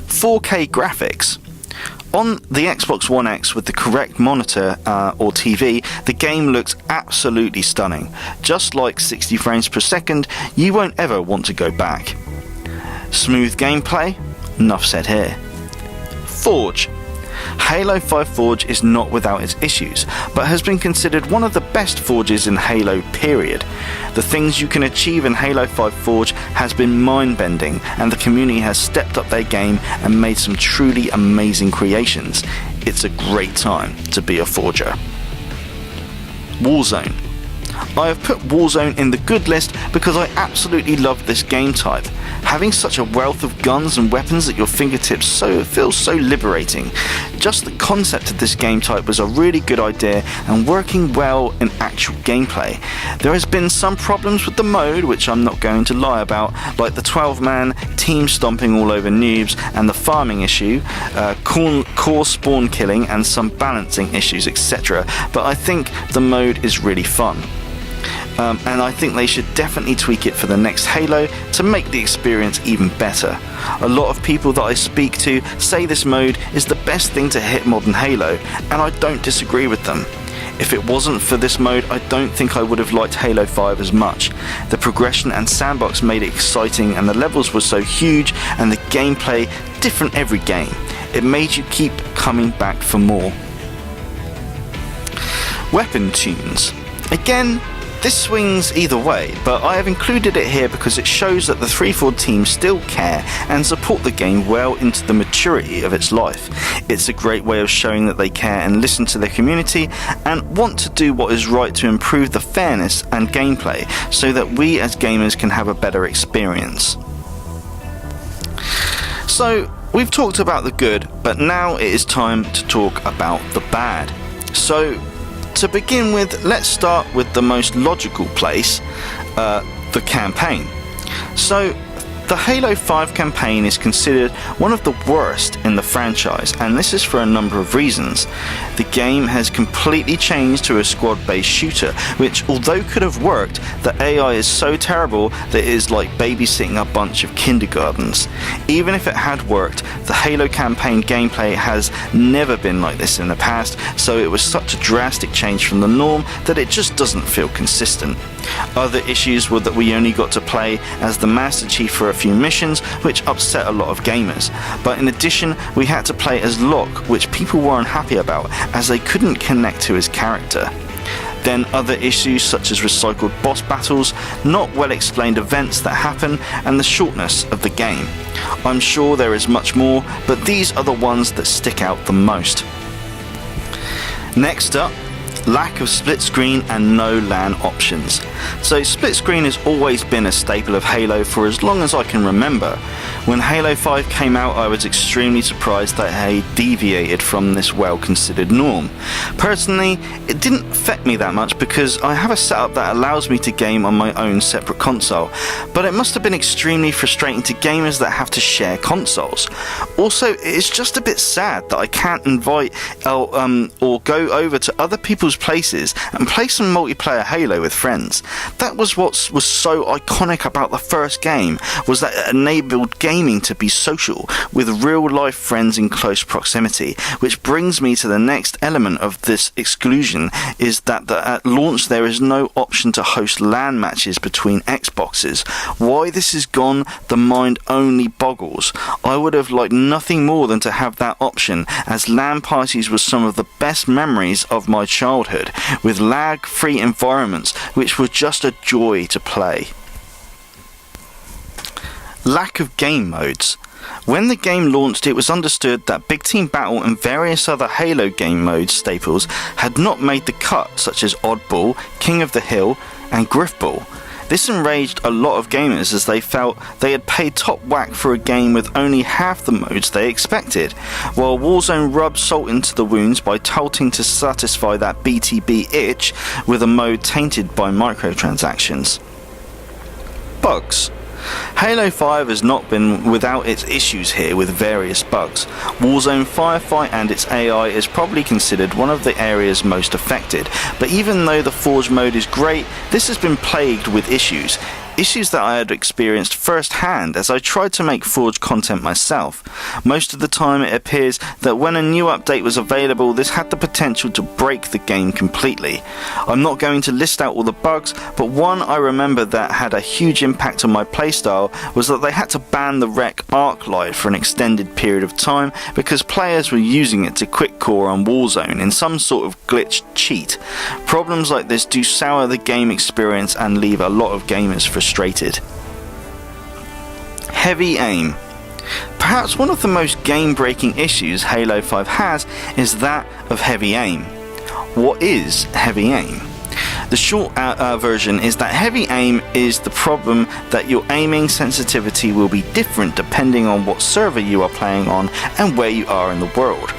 S1: 4K graphics. On the Xbox One X with the correct monitor or TV, the game looks absolutely stunning. Just like 60 frames per second, you won't ever want to go back. Smooth gameplay? Enough said here. Forge. Halo 5 Forge is not without its issues, but has been considered one of the best forges in Halo, period. The things you can achieve in Halo 5 Forge has been mind-bending, and the community has stepped up their game and made some truly amazing creations. It's a great time to be a forger. Warzone. I have put Warzone in the good list because I absolutely love this game type. Having such a wealth of guns and weapons at your fingertips feels so liberating. Just the concept of this game type was a really good idea and working well in actual gameplay. There has been some problems with the mode, which I'm not going to lie about, like the 12-man team stomping all over noobs and the farming issue, core spawn killing and some balancing issues, etc. But I think the mode is really fun. and I think they should definitely tweak it for the next Halo to make the experience even better. A lot of people that I speak to say this mode is the best thing to hit modern Halo, and I don't disagree with them. If it wasn't for this mode, I don't think I would have liked Halo 5 as much. The progression and sandbox made it exciting, and the levels were so huge, and the gameplay different every game. It made you keep coming back for more. Weapon tunes. Again, this swings either way, but I have included it here because it shows that the 3-4 team still care and support the game well into the maturity of its life. It's a great way of showing that they care and listen to their community and want to do what is right to improve the fairness and gameplay so that we as gamers can have a better experience. So, we've talked about the good, but now it is time to talk about the bad. So, to begin with, let's start with the most logical place, the campaign. So, the Halo 5 campaign is considered one of the worst in the franchise, and this is for a number of reasons. The game has completely changed to a squad-based shooter, which, although could have worked, the AI is so terrible that it is like babysitting a bunch of kindergartens. Even if it had worked, the Halo campaign gameplay has never been like this in the past, so it was such a drastic change from the norm that it just doesn't feel consistent. Other issues were that we only got to play as the Master Chief for a few missions, which upset a lot of gamers. But in addition, we had to play as Locke, which people were unhappy about, as they couldn't connect to his character. Then other issues such as recycled boss battles, not well explained events that happen, and the shortness of the game. I'm sure there is much more, but these are the ones that stick out the most. Next up, lack of split screen and no LAN options. So split screen has always been a staple of Halo for as long as I can remember. When Halo 5 came out, I was extremely surprised that it deviated from this well-considered norm. Personally, it didn't affect me that much because I have a setup that allows me to game on my own separate console, but it must have been extremely frustrating to gamers that have to share consoles. Also, it's just a bit sad that I can't invite or go over to other people's places and play some multiplayer Halo with friends. That was what was so iconic about the first game, was that it enabled gaming to be social with real life friends in close proximity, which brings me to the next element of this exclusion, is that at launch there is no option to host LAN matches between Xboxes. Why this is gone, the mind only boggles. I would have liked nothing more than to have that option, as LAN parties were some of the best memories of my childhood, with lag-free environments which were just a joy to play. Lack of game modes. When the game launched, it was understood that Big Team Battle and various other Halo game mode staples had not made the cut, such as Oddball, King of the Hill, and Griffball. This enraged a lot of gamers as they felt they had paid top whack for a game with only half the modes they expected, while Warzone rubbed salt into the wounds by touting to satisfy that BTB itch with a mode tainted by microtransactions. Bugs. Halo 5 has not been without its issues here with various bugs. Warzone Firefight and its AI is probably considered one of the areas most affected, but even though the Forge mode is great, this has been plagued with issues. Issues that I had experienced firsthand as I tried to make Forge content myself. Most of the time it appears that when a new update was available, this had the potential to break the game completely. I'm not going to list out all the bugs, but one I remember that had a huge impact on my playstyle was that they had to ban the Wreck Arc Light for an extended period of time because players were using it to quick core on Warzone in some sort of glitched cheat. Problems like this do sour the game experience and leave a lot of gamers frustrated. Heavy aim. Perhaps one of the most game-breaking issues Halo 5 has is that of heavy aim. What is heavy aim? The short version is that heavy aim is the problem that your aiming sensitivity will be different depending on what server you are playing on and where you are in the world.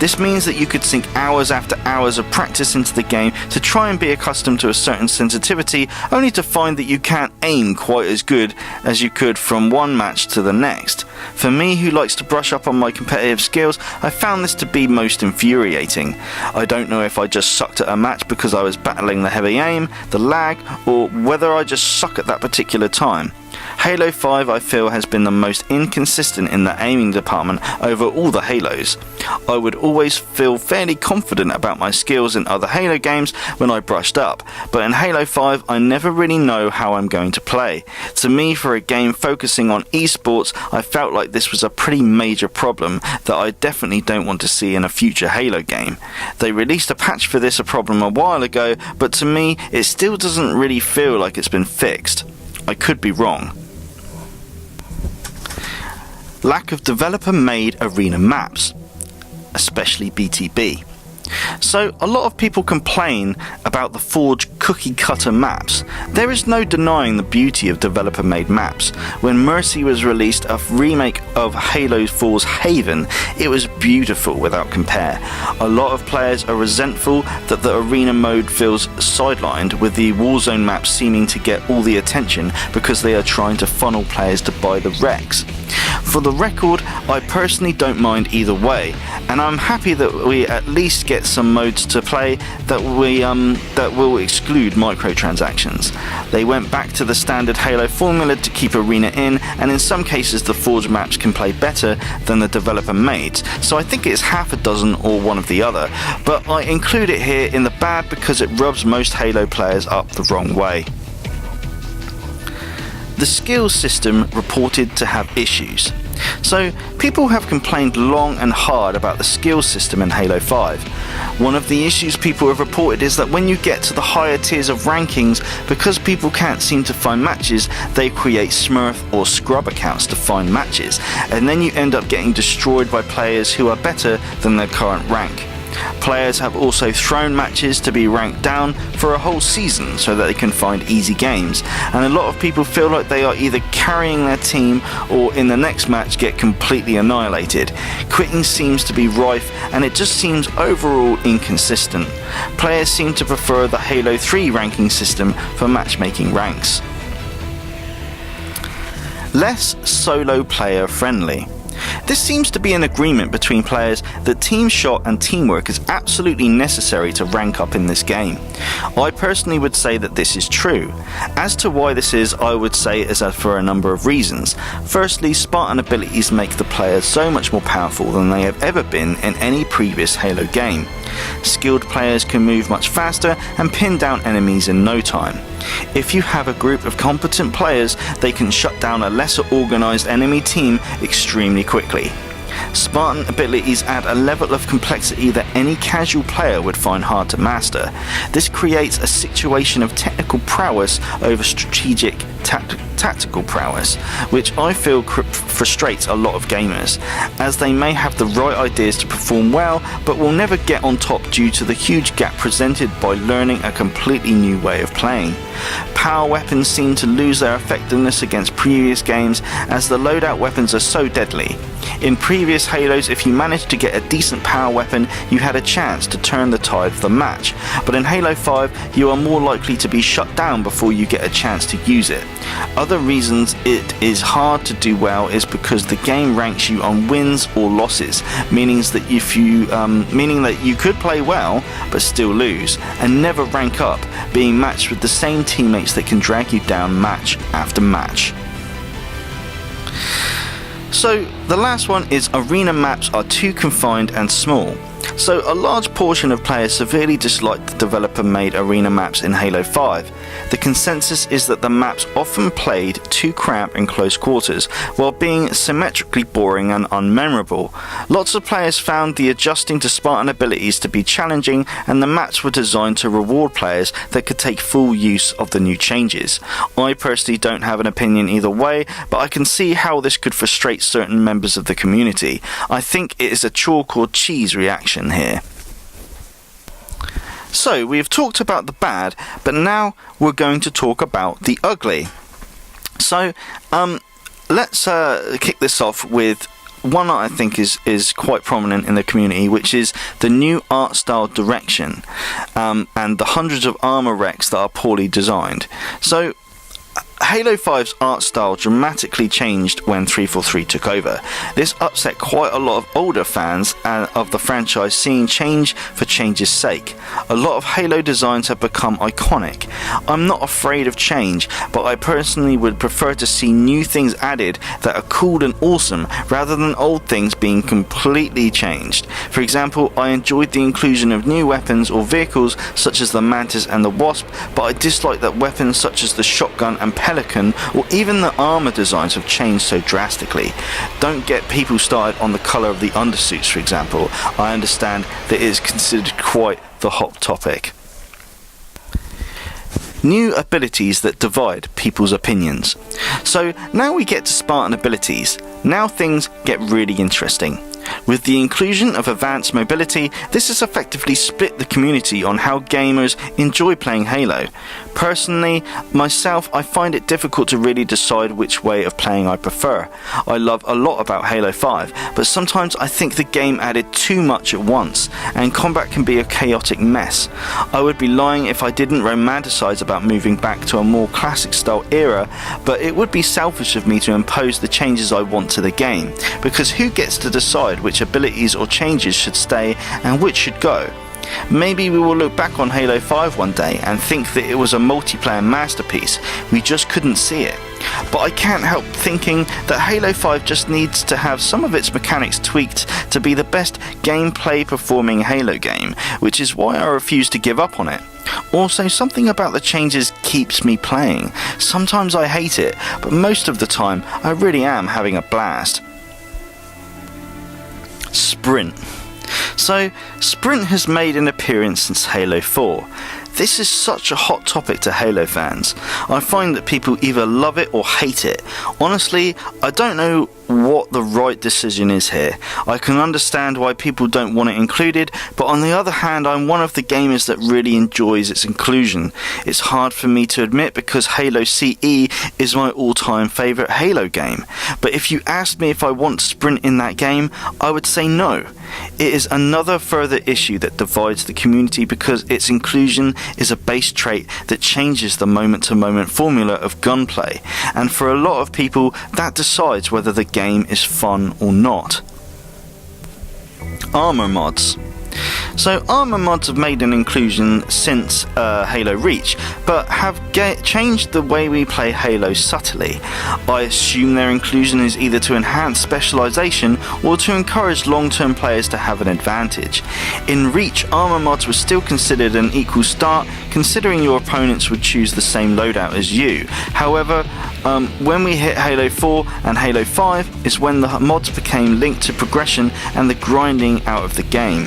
S1: This means that you could sink hours after hours of practice into the game to try and be accustomed to a certain sensitivity, only to find that you can't aim quite as good as you could from one match to the next. For me, who likes to brush up on my competitive skills, I found this to be most infuriating. I don't know if I just sucked at a match because I was battling the heavy aim, the lag, or whether I just suck at that particular time. Halo 5, I feel, has been the most inconsistent in the aiming department over all the Halos. I would always feel fairly confident about my skills in other Halo games when I brushed up, but in Halo 5 I never really know how I'm going to play. To me, for a game focusing on esports, I felt like this was a pretty major problem that I definitely don't want to see in a future Halo game. They released a patch for this problem a while ago, but to me it still doesn't really feel like it's been fixed. I could be wrong. Lack of developer-made arena maps, especially BTB. So a lot of people complain about the Forge cookie cutter maps. There is no denying the beauty of developer-made maps. When Mercy was released, a remake of Halo 4's Haven, it was beautiful without compare. A lot of players are resentful that the arena mode feels sidelined, with the Warzone maps seeming to get all the attention because they are trying to funnel players to buy the Rex. For the record, I personally don't mind either way, and I'm happy that we at least get some modes to play that will exclude microtransactions. They went back to the standard Halo formula to keep arena in, and in some cases the Forge maps can play better than the developer made, so I think it's half a dozen or one of the other, but I include it here in the bad because it rubs most Halo players up the wrong way. The skills system reported to have issues. So, people have complained long and hard about the skills system in Halo 5. One of the issues people have reported is that when you get to the higher tiers of rankings, because people can't seem to find matches, they create Smurf or Scrub accounts to find matches, and then you end up getting destroyed by players who are better than their current rank. Players have also thrown matches to be ranked down for a whole season so that they can find easy games, and a lot of people feel like they are either carrying their team or in the next match get completely annihilated. Quitting seems to be rife, and it just seems overall inconsistent. Players seem to prefer the Halo 3 ranking system for matchmaking ranks. Less solo player friendly. This seems to be an agreement between players that team shot and teamwork is absolutely necessary to rank up in this game. I personally would say that this is true. As to why this is, I would say it is for a number of reasons. Firstly, Spartan abilities make the players so much more powerful than they have ever been in any previous Halo game. Skilled players can move much faster and pin down enemies in no time. If you have a group of competent players, they can shut down a lesser organised enemy team extremely quickly. Spartan abilities add a level of complexity that any casual player would find hard to master. This creates a situation of technical prowess over strategic tactical prowess, which I feel frustrates a lot of gamers, as they may have the right ideas to perform well, but will never get on top due to the huge gap presented by learning a completely new way of playing. Power weapons seem to lose their effectiveness against previous games, as the loadout weapons are so deadly. In previous Halos, if you managed to get a decent power weapon, you had a chance to turn the tide of the match, but in Halo 5 you are more likely to be shut down before you get a chance to use it. Other reasons it is hard to do well is because the game ranks you on wins or losses, meaning that you could play well but still lose, and never rank up, being matched with the same teammates that can drag you down match after match. So the last one is arena maps are too confined and small. So a large portion of players severely dislike the developer-made arena maps in Halo 5. The consensus is that the maps often played too cramped in close quarters, while being symmetrically boring and unmemorable. Lots of players found the adjusting to Spartan abilities to be challenging, and the maps were designed to reward players that could take full use of the new changes. I personally don't have an opinion either way, but I can see how this could frustrate certain members of the community. I think it is a chalk or cheese reaction here. So we've talked about the bad, but now we're going to talk about the ugly. So let's kick this off with one that I think is quite prominent in the community, which is the new art style direction, and the hundreds of armor wrecks that are poorly designed. So Halo 5's art style dramatically changed when 343 took over. This upset quite a lot of older fans of the franchise, seeing change for change's sake. A lot of Halo designs have become iconic. I'm not afraid of change, but I personally would prefer to see new things added that are cool and awesome, rather than old things being completely changed. For example, I enjoyed the inclusion of new weapons or vehicles such as the Mantis and the Wasp, but I dislike that weapons such as the shotgun and Pelican, or even the armor designs, have changed so drastically. Don't get people started on the colour of the undersuits, for example. I understand that it is considered quite the hot topic. New abilities that divide people's opinions. So now we get to Spartan abilities. Now things get really interesting. With the inclusion of advanced mobility, this has effectively split the community on how gamers enjoy playing Halo. Personally, myself, I find it difficult to really decide which way of playing I prefer. I love a lot about Halo 5, but sometimes I think the game added too much at once, and combat can be a chaotic mess. I would be lying if I didn't romanticize about moving back to a more classic style era, but it would be selfish of me to impose the changes I want to the game, because who gets to decide which abilities or changes should stay and which should go? Maybe we will look back on Halo 5 one day and think that it was a multiplayer masterpiece. We just couldn't see it. But I can't help thinking that Halo 5 just needs to have some of its mechanics tweaked to be the best gameplay performing Halo game, which is why I refuse to give up on it. Also, something about the changes keeps me playing. Sometimes I hate it, but most of the time I really am having a blast. Sprint. So, Sprint has made an appearance since Halo 4. This is such a hot topic to Halo fans. I find that people either love it or hate it. Honestly, I don't know what the right decision is here. I can understand why people don't want it included, but on the other hand, I'm one of the gamers that really enjoys its inclusion. It's hard for me to admit because Halo CE is my all-time favourite Halo game. But if you asked me if I want Sprint in that game, I would say no. It is another further issue that divides the community because its inclusion is a base trait that changes the moment-to-moment formula of gunplay, and for a lot of people that decides whether the game is fun or not. Armor mods. So armor mods have made an inclusion since Halo Reach, but have changed the way we play Halo subtly. I assume their inclusion is either to enhance specialization or to encourage long-term players to have an advantage. In Reach, armor mods were still considered an equal start, considering your opponents would choose the same loadout as you. However, when we hit Halo 4 and Halo 5 is when the mods became linked to progression and the grinding out of the game.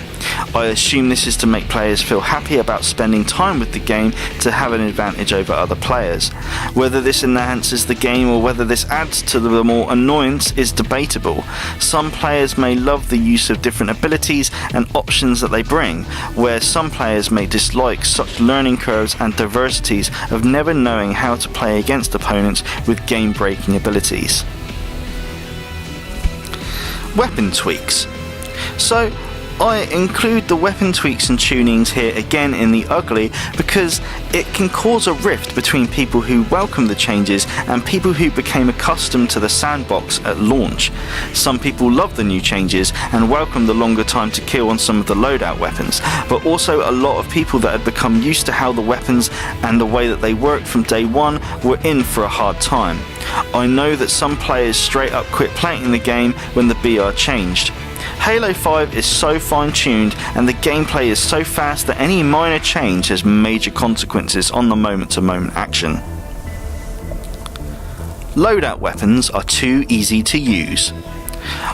S1: I assume this is to make players feel happy about spending time with the game to have an advantage over other players. Whether this enhances the game or whether this adds to the more annoyance is debatable. Some players may love the use of different abilities and options that they bring, where some players may dislike such learning curves and diversities of never knowing how to play against opponents with game-breaking abilities. Weapon tweaks. So, I include the weapon tweaks and tunings here again in the ugly because it can cause a rift between people who welcome the changes and people who became accustomed to the sandbox at launch. Some people love the new changes and welcome the longer time to kill on some of the loadout weapons, but also a lot of people that had become used to how the weapons and the way that they worked from day one were in for a hard time. I know that some players straight up quit playing the game when the BR changed. Halo 5 is so fine-tuned and the gameplay is so fast that any minor change has major consequences on the moment-to-moment action. Loadout weapons are too easy to use.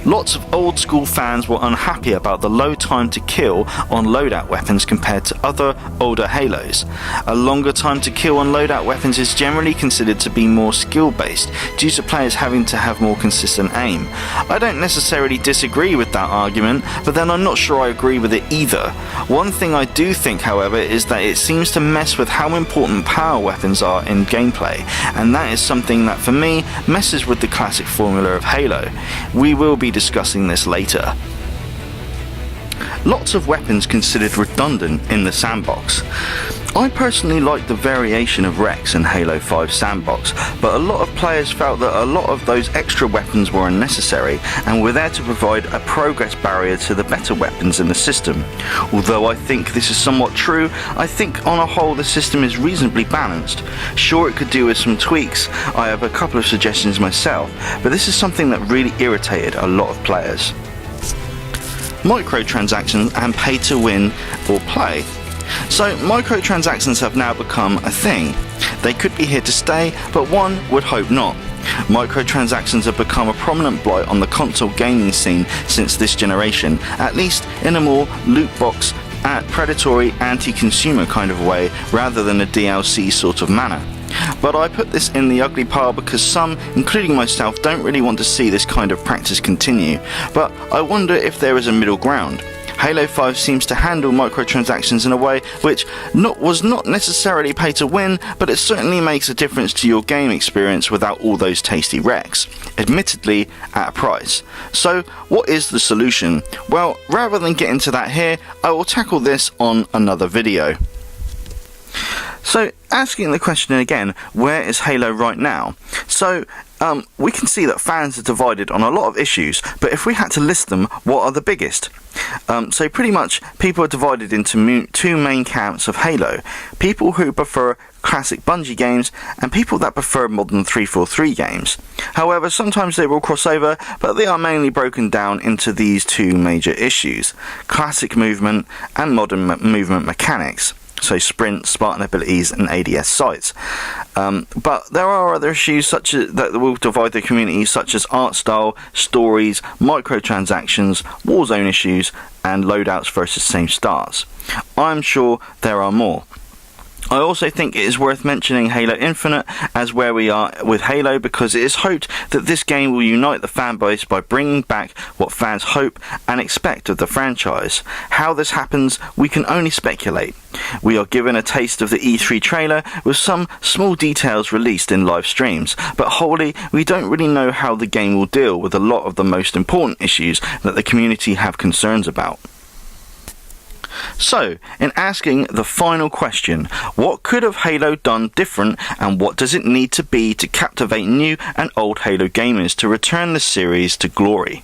S1: Lots of old school fans were unhappy about the low time to kill on loadout weapons compared to other older Halos. A longer time to kill on loadout weapons is generally considered to be more skill based due to players having to have more consistent aim. I don't necessarily disagree with that argument, but then I'm not sure I agree with it either. One thing I do think, however, is that it seems to mess with how important power weapons are in gameplay, and that is something that for me messes with the classic formula of Halo. We will be be discussing this later. Lots of weapons considered redundant in the sandbox. I personally like the variation of Rex in Halo 5 sandbox, but a lot of players felt that a lot of those extra weapons were unnecessary and were there to provide a progress barrier to the better weapons in the system. Although I think this is somewhat true, I think on a whole the system is reasonably balanced. Sure, it could do with some tweaks. I have a couple of suggestions myself, but this is something that really irritated a lot of players. Microtransactions and pay to win or play. So microtransactions have now become a thing. They could be here to stay, but one would hope not. Microtransactions have become a prominent blight on the console gaming scene since this generation, at least in a more loot box, predatory, anti-consumer kind of way, rather than a DLC sort of manner. But I put this in the ugly pile because some, including myself, don't really want to see this kind of practice continue. But I wonder if there is a middle ground. Halo 5 seems to handle microtransactions in a way which was not necessarily pay to win, but it certainly makes a difference to your game experience without all those tasty wrecks, admittedly at a price. So what is the solution? Well, rather than get into that here, I will tackle this on another video. So, asking the question again, where is Halo right now? So, we can see that fans are divided on a lot of issues, but if we had to list them, what are the biggest? So pretty much, people are divided into two main camps of Halo. People who prefer classic Bungie games, and people that prefer modern 343 games. However, sometimes they will cross over, but they are mainly broken down into these two major issues: classic movement and modern movement mechanics. So sprint, Spartan abilities and ADS sights. But there are other issues such as that will divide the community, such as art style, stories, microtransactions, warzone issues, and loadouts versus same starts. I'm sure there are more. I also think it is worth mentioning Halo Infinite as where we are with Halo, because it is hoped that this game will unite the fanbase by bringing back what fans hope and expect of the franchise. How this happens, we can only speculate. We are given a taste of the E3 trailer with some small details released in live streams, but wholly we don't really know how the game will deal with a lot of the most important issues that the community have concerns about. So, in asking the final question, what could have Halo done different, and what does it need to be to captivate new and old Halo gamers to return the series to glory?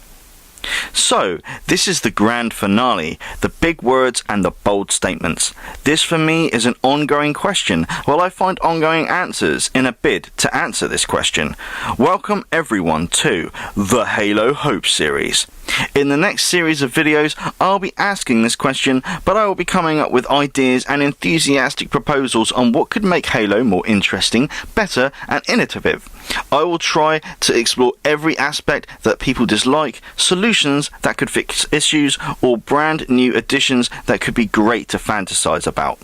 S1: So, this is the grand finale, the big words and the bold statements. This for me is an ongoing question, while I find ongoing answers in a bid to answer this question. Welcome everyone to the Halo Hope series. In the next series of videos, I'll be asking this question, but I will be coming up with ideas and enthusiastic proposals on what could make Halo more interesting, better and innovative. I will try to explore every aspect that people dislike, solutions that could fix issues, or brand new additions that could be great to fantasize about.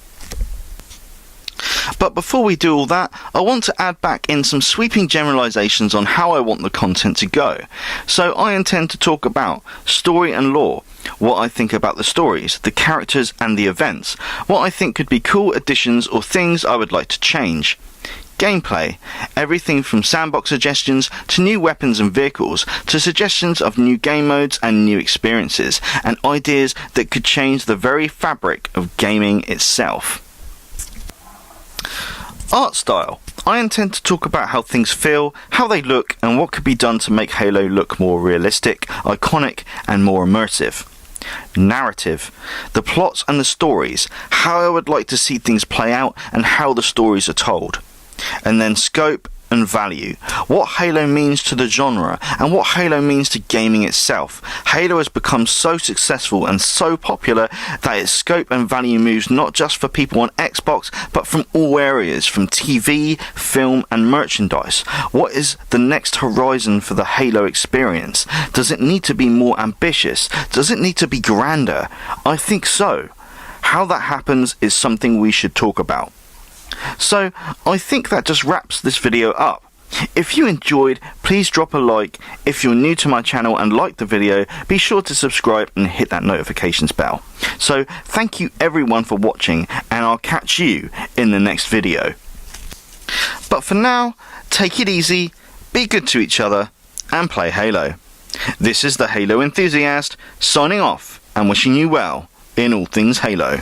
S1: But before we do all that, I want to add back in some sweeping generalizations on how I want the content to go. So I intend to talk about story and lore, what I think about the stories, the characters and the events, what I think could be cool additions or things I would like to change. Gameplay, everything from sandbox suggestions to new weapons and vehicles to suggestions of new game modes and new experiences and ideas that could change the very fabric of gaming itself. Art style. I intend to talk about how things feel, how they look, and what could be done to make Halo look more realistic, iconic, and more immersive. Narrative. The plots and the stories, how I would like to see things play out, and how the stories are told. And then scope and value. What Halo means to the genre, and what Halo means to gaming itself. Halo has become so successful and so popular that its scope and value moves not just for people on Xbox, but from all areas, from TV, film and merchandise. What is the next horizon for the Halo experience? Does it need to be more ambitious? Does it need to be grander? I think so. How that happens is something we should talk about. So, I think that just wraps this video up. If you enjoyed, please drop a like. If you're new to my channel and like the video, be sure to subscribe and hit that notifications bell. So, thank you everyone for watching, and I'll catch you in the next video. But for now, take it easy, be good to each other, and play Halo. This is the Halo Enthusiast, signing off and wishing you well in all things Halo.